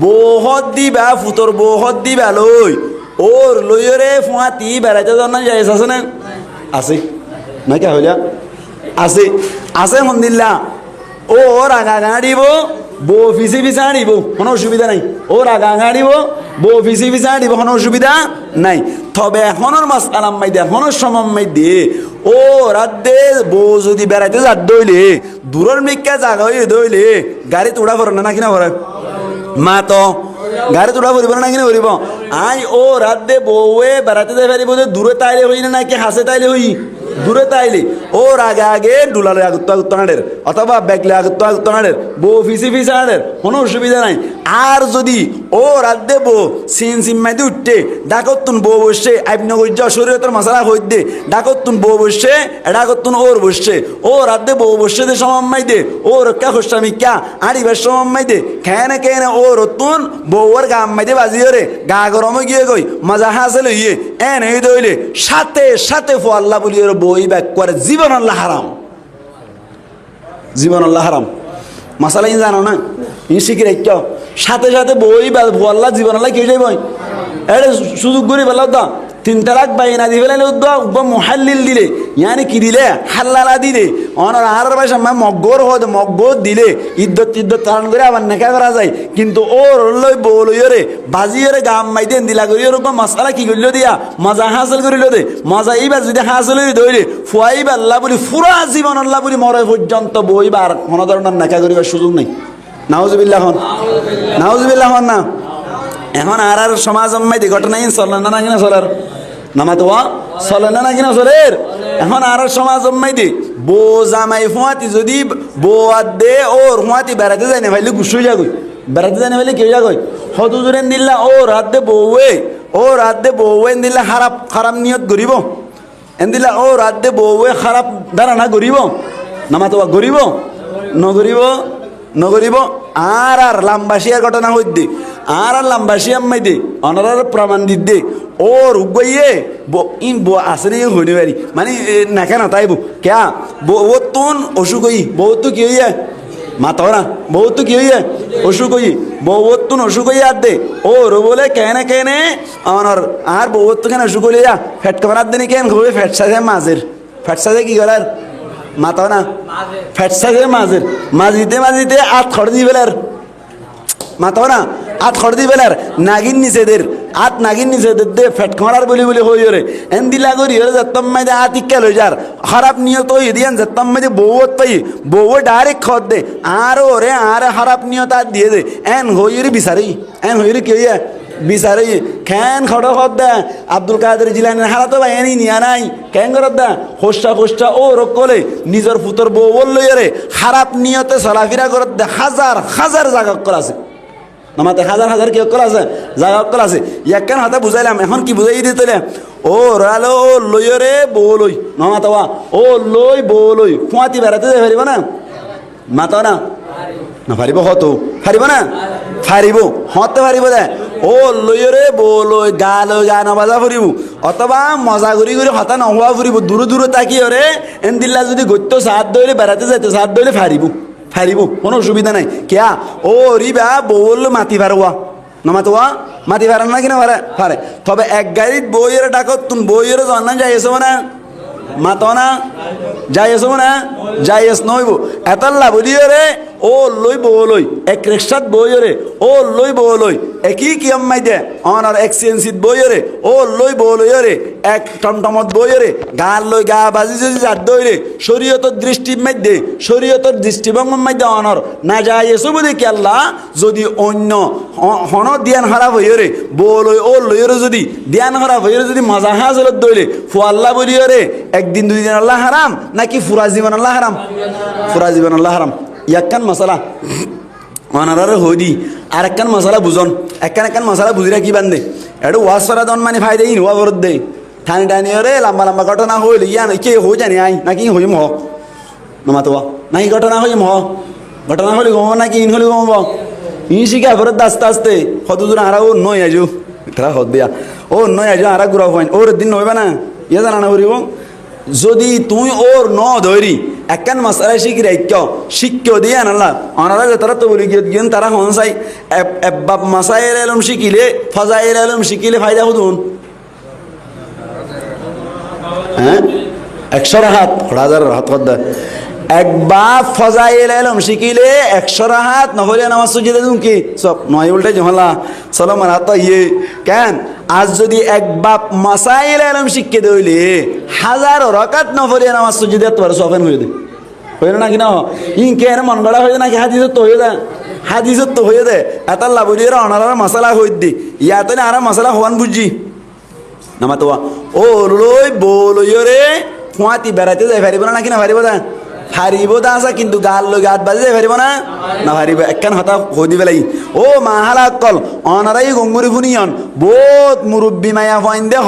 Speaker 1: বহত দিবা ফুতর বহত দিবা লই ওর লইরে ফুয়াতি বেড়াইতে যান না যাই আছে না আছে না কে হইলা আছে আছে মন্দিল্লা ও রাগা গাড়িব বউ ফিসি ফিসা আনিব কোনো অসুবিধা নাই ও রাগা গাড়িব বউ ফিসি ফিসা আনিব কোনো অসুবিধা নাই তবে এখনোর মাস আলাম মাই দে এখনোর সমম মাই দে ও রাতে বউ যদি বেড়াইতে যাত দইলে দূরের মিক্কা জাগা হয়ে দইলে গাড়ি তোড়া ভরে না কিনা ভরে মা তো গাড়ি তোড়া ভরিব না কিনা ভরিব আই ও রাতে বউয়ে বেড়াইতে যাই পারিব যে দূরে তাইলে হই না নাকি হাসে তাইলে হই দূরে তাইলে ওর আগে আগে ডুলালে আগুত্তানের অথবা ব্যাগলে আগুত্তানের বউ ফিসি ফিসানের কোনো অসুবিধা নাই আর যদি ও রাত দেব সিমাইতে উঠতে ডাকতুন বউ বসে আইন গজ্জা শরীয়তের মশলা হই দে ডাকতুন বউ বসে ডাকতুন ওর বসে ও রাত দে বউ বসে দে সমাই দে ও রক্ষা খোসামি ক্যা আড়িবার সমাই দে খেনে খেনে ও রতুন বউর গা মাইদে বাজিয়ে রে গা গরমে গিয়ে গই মজা হাসলে ইয়ে এন এই দইলে সাথে সাথে ফো আল্লাহ বলি বই ব্যাক করে জীবন আল্লাহ হারাম জীবন আল্লাহ হারাম মশালা ইন জানো না ইন শিখে রাখ সাথে সাথে বই বা ভো আল্লাহ জীবন আল্লাহ কেউ যাই বই এটা সুযোগ করি বললাম তো 3 তালাক বাইনা দি ফেলাইলে মুহাল্লিল দিলে ইয়ানি কি দিলে হাল্লালা দিলে অনার আর ভাষা মগ্গর হতে মগ্গর দিলে ইদ্যত ধারণ করে আবার নেকা করা যায় কিন্তু ওর লই বলইরে বাজিরে গাম মাইতেন দিলা করি ওরকম মশালা কি করলো দিয়া মজা হাসিল করিল দে মজা এইবার যদি হাসিল হয়ে ধরে ফুয়াইবা আল্লাহ বলি ফুরা জীবন আল্লাহ বলি মরে পর্যন্ত বইবার কোনো ধরনের নেকা করিবার সুযোগ নেই নাউজুবিল্লাহ হন নাউজুবিল্লাহ হন না এখন আর সমাজ দি ঘটনা চলে না কিনা চলার নামাতো চলে না কিনা চলের এখন আর সমাজ দি বো জামাই ফুয়াতি যদি বো দে ওর ফুয়াতি বেড়াতে যায় না ভাইলে গুসু যাগই বেড়াতে যায় না ভাইলে কেউ যাগই হতু জোরে দিল্লা ও রাত দে বউয়ে দিল্লা খারাপ নিয়ত গরিব এন দিল্লা ও রাত দে বউয়ে খারাপ ধারণা গরিব নামাতো গরিব নগরিব আর লাম্বাসিয়ার ঘটনা হইতে আর লাম্বাসি আম্মাই দে অনার প্রমাণ দিতে ওর উগইয়ে ইন বো আসরে হইনি পারি মানে নাকে না তাইব ক্যা বউ তুন অসুখ হই বউ তো কি হইয়া মাতরা বউ তো কি হইয়া অসুখ হই বউ তুন অসুখ হইয়া দে ওর বলে কেনে অনার আর বউ তো কেন অসুখ হইয়া ফেট কামার দিনে কেন ঘুরে ফেট সাজে মাঝের ফেট সাজে কি করার মাতা না ফ্যাট সাইজের মাঝিতে আত খড় দি বেলার মাতা না আত খড় দি বেলার নাগিন নিচেদের দে ফ্যাট খড়ার বলি হই রে এন দিলা করি রে যত্তম মাইদে আত ইক্কা লই যার খারাপ নিয়ত হই দিয়ান যত্তম মাইদে বউত পাই বউ ডাইরেক্ট খদ দে আর ওরে আর খারাপ নিয়ত আর দিয়ে দে এন হই রে বিচারি এন হই রে কি হইয়া বিচারি খেন খড় খদ দে আব্দুল কাদের জিলানির হারা তো বাইনি নিয়া নাই কেন করত দা খোসা ও রকলে নিজের ফুতর বউ বললো রে খারাপ নিয়তে চলাফেরা করত দে হাজার জায়গা করা আছে নামাতে হাজার কি অকল আছে জায়গা অকল আছে ইয়াকান হাতে বুঝাইলাম এখন কি বুঝাই দিতে ও রালো ও লই রে বউ লই নমাতবা ও লই বউ লই ফুয়াতি বেড়াতে যাই পারিব না মাতা না পারিব হতো পারিব না পারিব হতে পারিব দে ও লই রে বউ লই গা নবাজা ফুরিব অথবা মজা করি হতা নহোৱা ফুরিব দূরে তাকি রে এন দিল্লা যদি গত্য সাত দইলে বেড়াতে যাইতে সাত দইলে ফারিব কোনো অসুবিধা নাই কেয়া ও রিবা বউল মাতি পারোয়া নমাতোয়া মাতি পারেন না কিনা পারে তবে এক গাড়িত বইয়ের ডাকত তুন বইয়ের জানা যাই এসো না মাতো না যাই এসো না যাই এস নইব এতাল্লা বলিয়ে রে ও লই বউ লই এক রিক্সাত বইয়ে রে ও লই বউ লই একই কি আম্মাই দে অনার এক্সচেঞ্জিত বইয়ে রে ও লই বউ লইয়ে রে এক টমটমত বইয়ে রে গাল লই গা বাজি যদি যাত দইরে শরীয়তর দৃষ্টির মধ্যে শরীয়তর দৃষ্টিভঙ্গের মধ্যে অনর না যাই এসো বলে কি আল্লাহ যদি অন্য হন ধ্যান হারা হইয়ে রে বউ লই ও লইয়ে রে যদি ধ্যান হারা হইয়ে রে যদি মজা হাজলত দইলে ফু আল্লাহ বলিয়ে রে একদিন দুই দিন আল্লাহ হারাম নাকি ফুরা জীবন আল্লাহ হারাম ফুরা জীবন আল্লাহ হারাম ইয়াক্কান মশলা অনারারে হদি আর একখান মশলা বুঝন একখান মশলা বুঝিরা কি বান্ধে একটু ওয়াজ করা দন মানে ফায়দা ইন হওয়া বরদ দে ঠানি টানি রে লম্বা লম্বা ঘটনা হইল ইয়া কে হই জানি আই নাকি হইম হ নমাতোয়া নাকি ঘটনা হইম হ ঘটনা হলে গম নাকি ইন হলে গম ইন শিখা ফেরত আস্তে আস্তে কতদূর আরা ও নয় আজু তারা হদ দিয়া ও নয় আজু আরা ঘুরা হইন ওর দিন নইবে না ইয়ে জানা না করিব যদি তুই ওর ন ধরি একখান মশলা শিখি রাখ শিক্ষ দিয়ে আনালা অনারা যে তারা তো বলি গিয়ে তারা হনসাই বাপ মাসাইল আলম শিখিলে ফজাইল আলম শিখিলে ফায়দা হতুন হ্যাঁ 100 হাত হাজার হাত কদ্দা এক বাপ ফজাইল আলম শিখিলে 100 হাত নহলে নামাজ সুজিদে তুমি কি সব নয় উল্টে জহলা চলো মারা তো ইয়ে কেন আজ যদি এক বাপ মাসাইল আলম শিখকে দইলে 1000 রাকাত নহলে নামাজ সুজিদে তোমার সফেন হয়ে দে হইল না কি না ইন কেন মন গড়া হয়ে নাকি হাদিসত তো হয়ে দে হাদিসত তো হয়ে দে এত লাভলির অনার মশলা হই দি ইয়াতে না আর মশলা হওয়ান বুঝি নামাতোয়া ও লই বলইও রে ফুয়াতি বেড়াইতে যাই পারিব না নাকি না পারিব না হারিব দাসা কিন্তু গাল লই গাত বাজে যাই পারিব না না হারিব একখান হতা হই দিবে লাগি ও মাহালা কল অনারাই গঙ্গুরি ফুনিয়ন বহুত মুরব্বি মায়া ফাইন দে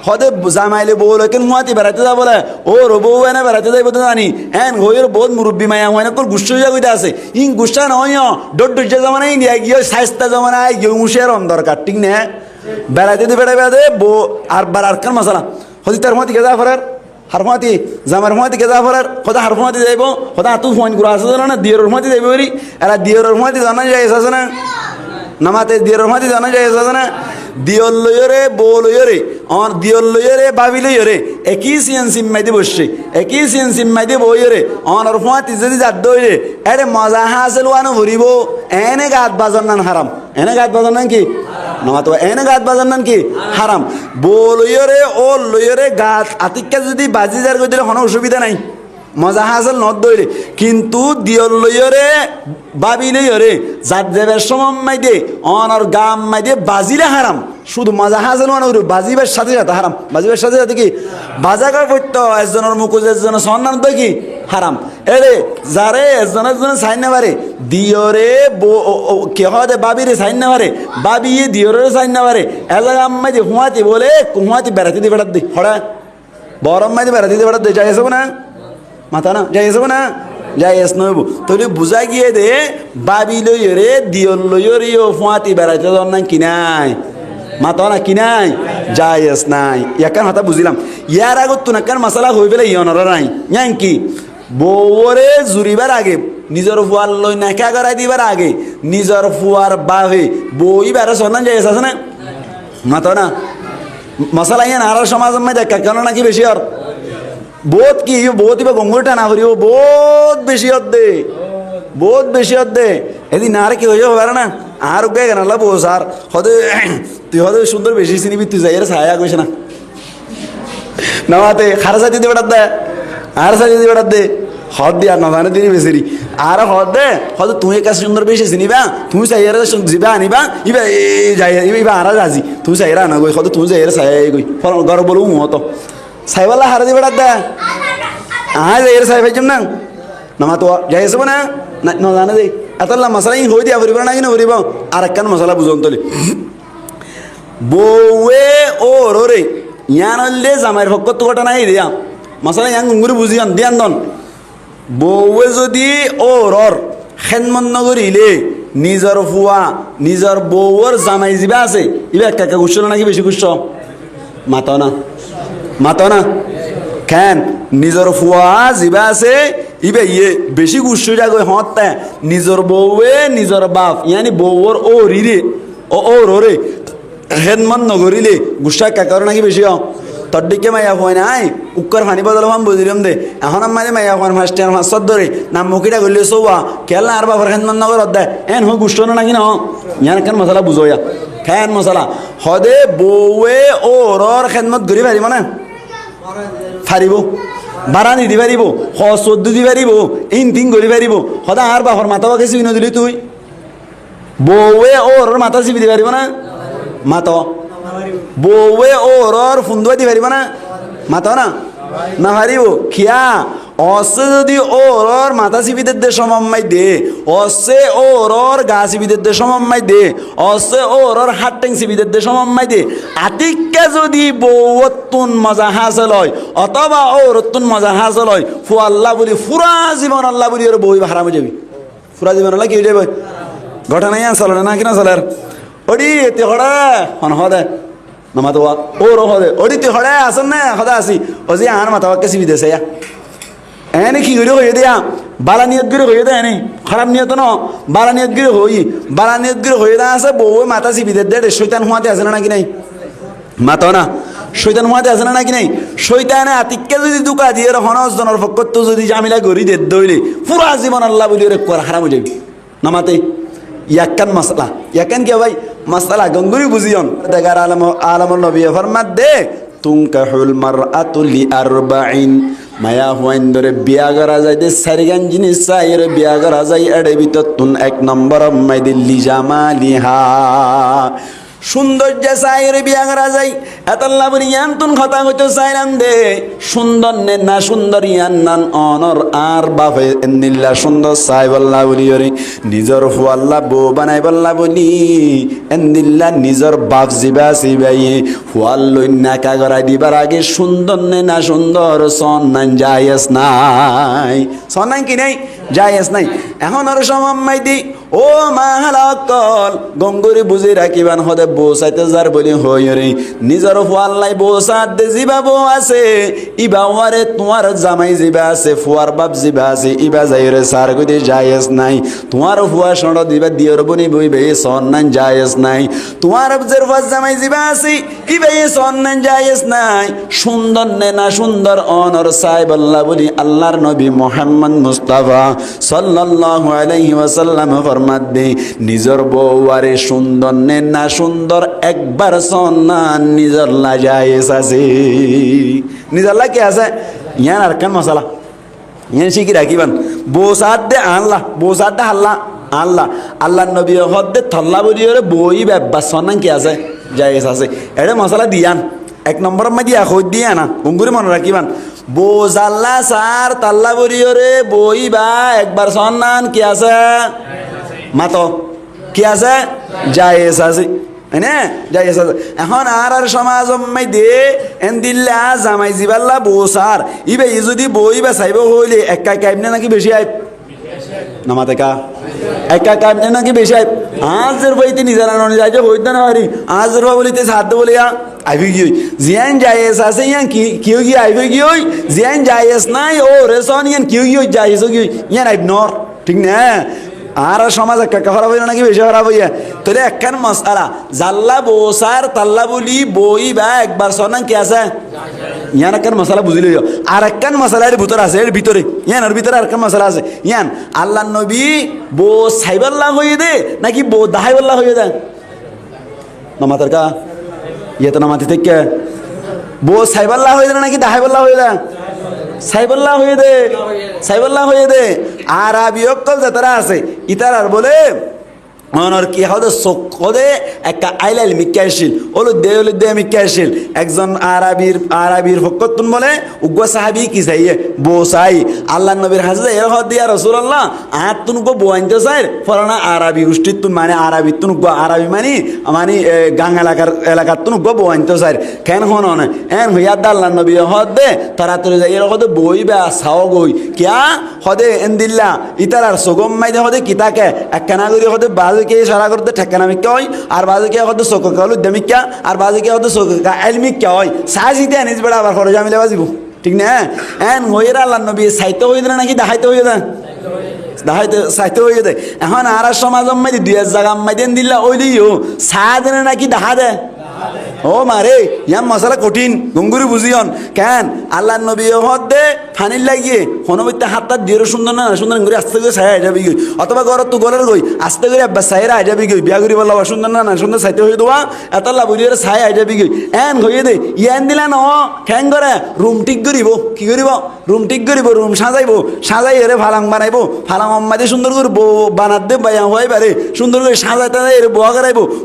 Speaker 1: হদে জামাইলে বল কেন ফুয়াতি বেড়াইতে যাব বলে ও রবো এনে বেড়াইতে যাইব তো জানি হ্যাঁ হইর বহুত মুরব্বি মায়া হয় না কল গুষ্টা যাইতে আছে ইন গুষ্টা নয় ডড জমানায় ইন্ডিয়া গিয়ে সাইস্তা জমানায় গিয়ে মুশের দরকার ঠিক না বেড়াইতে দি বেড়াইবে বো আর বার আর কান মশলা হদি তার মতি গেজা ফরার হারফাতি জামার মতি গেজা ফরার খোদা হারফাতি যাইব খোদা তু ফোন করে আসে না দিয়র মতি যাইব রি এরা দিয়র মতি জানা যায় আছে না নামাতে দিয়র মতি জানা যায় আছে না দিয়ল লয়রে বল লয়রে আর দিয়ল লয়রে বাবি লয়রে একই সিন সিম্মাইতে বসছে একই সিন সিম্মাইতে বইরে আর হারফাতি যদি জাদ দইরে আরে মজা হাসিল ওয়ানো ভরিব এনে গাত বাজার নান হারাম এনে গাত বাজার নান কি নামাতো এনে গাত বাজার নান কি হারাম বলইরে ও লইরে গাত আতিকা যদি বাজি যার কই দিলে কোনো অসুবিধা নাই মজা হাসিল নদ দইরে কিন্তু দিয়ল লইরে বাবি লইরে জাত দেবের সময় দে অনর গাম মাই দে বাজিলে হারাম শুধু মজা হাসিল ওয়ানো বাজিবার সাথে সাথে হারাম বাজিবার সাথে সাথে কি বাজাকার পড়তো একজনের মুকুজ একজনের সন্ধান তো কি হারাম এরে যারে একজনের জন্য সাইন না পারে দিয়রে কে হয় বাবিরে সাইন না পারে বাবি দিয়রের সাইন না পারে এলাকা আম্মাই যে হুঁয়াতি বলে হুঁয়াতি বেড়াতে দিয়ে বেড়াত দি হড়া বড় আম্মাই দিয়ে বেড়াতে দিয়ে বেড়াত দে যাই এসব না মাথা না যাই এসব না যাই এস নইব তোরে বুঝা গিয়ে দে বাবি লইরে দিয়র লইরে হুঁয়াতি বেড়াতে দর না কিনাই মাতা না কিনাই যাই এস নাই ইয়াকান হাতা বুঝিলাম ইয়ার আগত তো নাকান মশলা হয়ে পেলে ইয়নরা নাই ইয়াং কি বউরে জুরিবার আগে নিজের ফুয়ার লই নাকা করাই দিবার আগে নিজের ফুয়ার বাহে বই বেড়া সন্ধান যাই আছে না মাতো না মশলা ইয়ান আর সমাজ দেখা কেন নাকি বেশি আর বহুত কি বহুত ইবা গঙ্গুরটা না করিব বহুত বেশি দে বহুত বেশি দে এদিন আর কি হয়ে যাবে না আর গে কেন বো স্যার হদে তুই হদে সুন্দর বেশি চিনিবি তুই যাই ছায়া কইস না নামাতে খারসা দিতে বেড়াত দে আর সাজি দিতে বেড়াত দে হদ দিয়া না জানে দিনি বেশি আর হদ দে হদ তুই কাছে সুন্দর বেশি চিনিবা তুমি চাই যাবা আনিবা ইবা যাই ইবা আর রাজি তুই চাই না গই হদ তুই যাই ছায়া গই গর বলু মতো সাইবালা হারা দিয়ে বেড়াত দে আজ যাই ছাই ভাইজম না নামা তো যাই আসব না না জানে দে এতলা মশলা হই দিয়া ভরিব না কিনা ভরিব আর একখান মশলা বুঝন তোলে বউয়ে ও রে ইয়ান হলে জামাইয়ের ভক্ত ঘটনা এই দিয়া মশলা ইয়াং গুঙ্গুরি বুঝিয়ান দিয়ান দন বউয়ে যদি ও রর খেনমন নগরিলে নিজর ফুয়া নিজর বউর জামাই যিবা আছে ইবা একা গুছল নাকি বেশি গুছ মাতো না কেন নিজর ফুয়া যিবা আছে ইবে ইয়ে বেশি গুছ যাগো হতে নিজর বউয়ে নিজর বাপ ইয়ানি বউর ও রিরে ও রে হেনমন নগরিলে গুসা কাকার নাকি বেশি তোর দিকে মাইয়া হয় নাই উক্কর ফানি বদল হাম বুঝিলাম দে এখন আমাদের মাইয়া হওয়ার মাস্টার মাস্টার ধরে নাম মুখিটা করলে সৌয়া খেলা আর বাবার হেনমন নগর দেয় এন হয় গুষ্ট নাকি না ইয়ান কেন মশলা বুঝোয়া খেন মশলা হদে বউয়ে ও রর খেদমত ঘুরি পারিব না ফারিব বাড়া নিদি পারিব হ 14 দি পারিব ইন তিন গড়ি পারিব সদা আর বাপর মাথা বাকে চিবি নদিলি তুই বউয়ে ওর মাথা চিবি দি পারিব না মাত বউয়ে ওর ফুন্দুয়া দি পারিব না মাত না না পারিব খিয়া অসে যদি ওর মাথা চিবিদের দে সমাম্মাই দে, অসে ওর গা চিবিদের দে সমাম্মাই দে, অসে ওর হাত ট্যাং চিবিদের দে সমাম্মাই দে, আতিককে যদি বউতুন মজা হাসিল হয় অথবা ওরতুন মজা হাসিল হয়, ফু আল্লাহ বলি ফুরা জীবন আল্লাহ বলি ওর বই হারাম হয়ে যাবি। ফুরা জীবন আল্লাহ কি হয়ে যাবে? ঘটনা ইয়া চলে না কিনা চলে? ওডি এতে হড়া হন হদে নামাতো ওর হদে ওডি তে হড়া আসন না হদা আসি ও যে আর মাথাওয়াকে চিবি দেছে ইয়া এনে কি করে হয়ে দেয়া বালা নিয়ত করে হয়ে দেয় এনে খারাপ নিয়ত ন বালা নিয়ত করে হই বালা নিয়ত করে হয়ে দেয়া আছে বউ মাথা চিবি দে শয়তান হুয়াতে আছে না নাকি নাই? মাতো না শৈতান হুয়াতে আছে না নাকি নাই? শৈতানে আতিককে যদি দুকা দিয়ে হনস জনের পক্ষত যদি জামিলা গড়ি দে দইলে পুরা জীবন আল্লাহ বলি ওরে কর হারাম হয়ে যাবি নামাতে। ইয়াকান মাসলা ইয়াকান কে ভাই মাসলা গঙ্গুরি বুঝিয়ন দেগার আলমুল নবী ফরমাত দে তুনকাহুল মারআতু লিআরবাইন মায়া হুয়াইন ধরে বিয়া করা যায় দে সারিগান জিনিস চাইর বিয়া করা যায় এডে ভিতর তুন এক নম্বর মাইদিল লিজামালিহা সৌন্দর্য চাইরে বিয়া করা যায় এতাল্লা বলি ইয়ান তুন কথা হইতো চাইলাম দে সুন্দর নে না সুন্দর ইয়ান নান অনর আর বাপে এন্দিল্লা সুন্দর চাই বল্লা বলি ওরে নিজর ফুয়াল্লা বউ বানাই বল্লা বলি এন্দিল্লা নিজর বাপ জিবা সিবাই ফুয়াল লই নাকা করাই দিবার আগে সুন্দর নে না সুন্দর সন নান যায়স নাই সন নাই কি নাই যায়স নাই এখন আর সমাম্মাই দি ও মাহালাকল গঙ্গুরি বুঝি রাখিবান হদে বসাইতে যার বলি হই রে নিজের ফুয়াল্লাই বসাত দে জিবা বউ আছে ইবা ওয়ারে তোমার জামাই জিবা আছে ফুয়ার বাপ জিবা আছে ইবা যাই রে সার গদি যায়স নাই তোমার ফুয়া সড় দিবা দিয়র বনি বইবে সন নাই যায়স নাই তোমার জের ফুয়া জামাই জিবা আছে ইবা সন নাই যায়স নাই সুন্দর নে না সুন্দর অনর সাহেব আল্লাহ বলি আল্লাহর নবী মুহাম্মদ মুস্তাফা সাল্লাল্লাহু আলাইহি ওয়াসাল্লাম ফরমাদে নিজর বউয়ারে সুন্দর নে না সুন্দর একবার সন্নান নিজর লাজায়েস আছে নিজর লা কি আছে ইয়ান আরকান মশালা ইয়ান শিখি রাখিবান বসাদ দে আল্লাহ বসাদ দে আল্লাহ আল্লাহ আল্লাহ নবী হদে থল্লা বলিওরে বই ব্যবা সন্নান কি আছে জায়েস আছে এটা মশালা দিয়ান এক নম্বর মা দিয়া হই দিয়া না গুঙ্গুরি মনে রাখিবান বোজাল্লা সার তাল্লা বলিওরে বই বা একবার সন্নান কি আছে মাতো কি আছে জায়েজ আছে হ্যাঁ জায়েজ আছে এখন আর সমাজ দে এন দিল্লা জামাই জিবাল্লা বসার ইবে যদি বই বা চাইব হইলে একা কাইবনে নাকি বেশি আইব নামাতে কা একা কাইবনে নাকি বেশি আইব আজের বইতে নিজের আননি যাইতে হইতে না পারি আজের বা বলিতে সাধ্য বলিয়া আইবি কি জিয়ান জায়েজ আছে ইয়ান কি কিউ কি আইবি কি হই জিয়ান জায়েজ নাই ও রেসন ইয়ান কিউ কি জায়েজ কি ইয়ান আইব নর ঠিক না আর সমাজ একটা খারাপ হইল নাকি বেশি খারাপ হইয়া তাহলে একখান মশালা জাল্লা বসার তাল্লা বলি বই বা একবার সনান কি আছে ইয়ান একখান মশালা বুঝিল আর একখান মশালা এর ভিতরে আছে এর ভিতরে ইয়ান এর ভিতরে আর একখান মশালা আছে ইয়ান আল্লাহ নবী বো সাইবাল্লাহ হয়ে দে নাকি বো দাহাইবাল্লাহ হয়ে দেয় নমাতের কা ইয়ে তো নমাতি থেকে বো সাইবাল্লাহ হয়ে দে নাকি দাহাইবাল্লাহ হয়ে দেয় সাইবাল্লাহ হয়ে দে সাইবাল্লাহ হয়ে দে আর আবিয়কল যারা আছে ইতার বলে মনের কি হদে চোখে একটা আইলাইল মিক্কাইছিল ওলো দে মিক্কাইছিল একজন আরবির ফকতুন বলে উগ্র সাহাবি কি চাইয়ে বো চাই আল্লাহ নবীর হাজে এর হদ দিয়া রাসূলুল্লাহ আর তুন গো বইনতে চাই ফলানা আরবি গোষ্ঠীর তুন মানে আরবি তুন গো আরবি মানে গাং এলাকার তুন গো বইনতে চাই কেন হন না এন হইয়া আল্লাহ নবী হদ দে তাড়াতাড়ি যাই এর হদে বই বা সাও গই কিয়া হদে এন্দিল্লা ইতার সগম মাইদে হদে কিতাকে একখানা করি হদে বাজ কে সারা করতে ঠেকানা মিক্কা হয় আর বাজে কে হয়তো চোখ কালু দেমিক্কা আর বাজে কে হয়তো চোখ এলমিক্কা হয় সাজিতে আনিস বেড়া আবার খরচ আমি বাজিব ঠিক না এন হইরা আল্লাহ নবী সাইতে হয়ে দেয় নাকি দেখাইতে হয়ে দেয় দেখাইতে সাইতে হয়ে দেয় এখন আর সমাজ মাইদি 2 জায়গা মাইদেন দিল্লা ওই দিও সা দেনে নাকি দেখা দেয় ও মারে ইয়াম মশালা কঠিন গঙ্গুরি বুঝিয়ন কেন আল্লাহ নবী হদ দে ফানির লাগিয়ে হনবইতে হাতটা দিয়ে সুন্দর না সুন্দর করে আস্তে করে ছায়া যাবি গই অথবা ঘর তো গলের গই আস্তে করে ছায়া যাবি গই বিয়া করি বললা সুন্দর না সুন্দর সাইতে হয়ে দেওয়া এতলা বুঝিয়ে ছায়া যাবি গই এন হয়ে দে ইয়ান দিলা ন খ্যাং করে রুম ঠিক করিব কি করিব রুম ঠিক করিব রুম সাজাইবো সাজাই এরে ফালাং বানাইবো ফালাং অম্মাদি সুন্দর করে বউ বানাত দে বাইয়া হয়ে পারে সুন্দর করে সাজাই টাজাই এর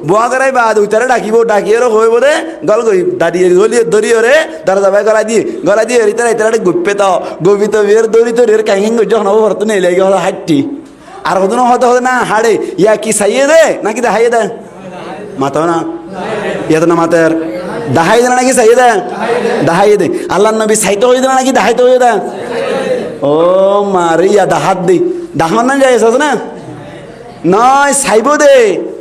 Speaker 1: বোয়া করাইবা দুইটারে ডাকিব ডাকিয়ে হইব দে গল গই দাঁড়িয়ে গলিয়ে দড়িয়ে রে দরজা বাই গলা দিয়ে এরিতারা ইতারা গুপ্পে তো গবিত বিয়ের দড়ি তো এর কাহিং যখন হবো ভরত নেই লেগে হলো হাঁটটি আর হতো হতে হতে না হাড়ে ইয়া কি সাইয়ে দে নাকি দেখাইয়ে দে মাথাও না ইয়া তো না মাতের দাহাই দে নাকি সাইয়ে দে দাহাইয়ে দে আল্লাহ নবী সাইতে হয়ে দে নাকি দাহাইতে হয়ে দে ও মারে ইয়া দাহাত দে দাহান না যাই না নয় সাইব দে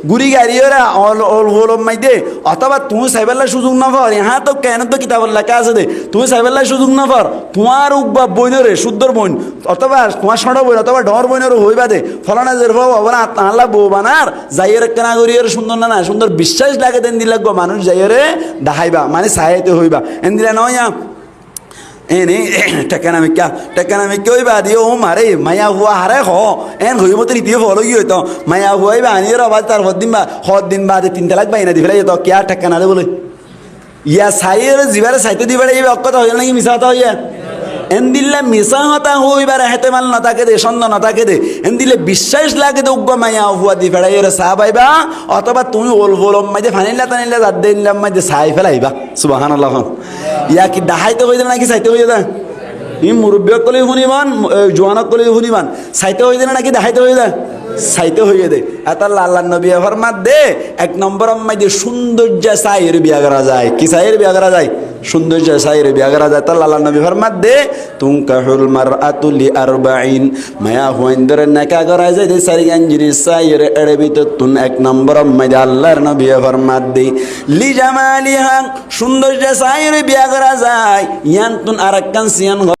Speaker 1: গুড়ি গাড়ি ওরা অল মাই দে অথবা তুমি সাইবেল্লা সুযোগ না পর হ্যাঁ তো কেন তো কিতাবের লেখা আছে দে তুমি সাইবেল্লা সুযোগ না পর তোমার উকবা বইনরে শুদ্ধর বইন অথবা তোমার ষড় বইন অথবা ডর বইনের হইবা দে ফলানা যে না আল্লাহ বউ বানার যাইয়ের কেনা করিয়ের সুন্দর না সুন্দর বিশ্বাস লাগে দেন দিলে মানুষ যাইয়েরে দেখাইবা মানে সাহায্য হইবা এন দিলে নয় এনে টেকানামিকা হইবা দিয়ে ও মারে মায়া হুয়া হারে হ এন হইব তো রীতি ফলো কি হইতো মায়া হুয়াইবা আনিয়ে আবার তার দিন বাদে 3 তালাক বাইনা দি ফেলাই যেত কে আর টেকানা দে বলে ইয়া সাইয়ের জিবারে সাইতে দিবারে এই অক্ষত হইল নাকি মিশা হতা হইয়া এন দিলে মিশা হতা হইবার হেতে মাল নতাকে দে সন্দ নতাকে দে এন দিলে বিশ্বাস লাগে দে উগ্র মায়া হুয়া দি ফেলাই এর চা পাইবা অথবা তুমি ওল ফলম মাইতে ফানিলা টানিলা জাত দিলাম মাইতে চাই ফেলাইবা সুবহানাল্লাহ ইয়া কি দাহাইতে হয়ে নাকি চাইতে হয়ে যায় ই মুরব্বীক কলেও শুনিবান জোয়ানক কলেও শুনিবান চাইতে হয়ে যায় নাকি দেখাইতে হয়ে যায় চাইতে হয়ে দে এটা আল্লাহ নবী ফরমাত দে 1 নম্বর মাইতে সৌন্দর্য চাইয়ের বিয়া করা যায় কি চাইয়ের বিয়া করা যায় সৌন্দর্য চাইয়ের বিয়া করা যায় তাহলে আল্লাহ নবী ফরমাত দে তুনকাহুল মারআতু লিআরবাঈন মায়া হুয়াইন্দরে নাকা করা যায় দে সারি গঞ্জির চাইয়ের এড়ে ভিতর তুন 1 নম্বর মাইতে আল্লাহর নবী ফরমাত দে লি জামালিহা সৌন্দর্য চাইয়ের বিয়া করা যায় ইয়ান তুন আরেকখান সিয়ান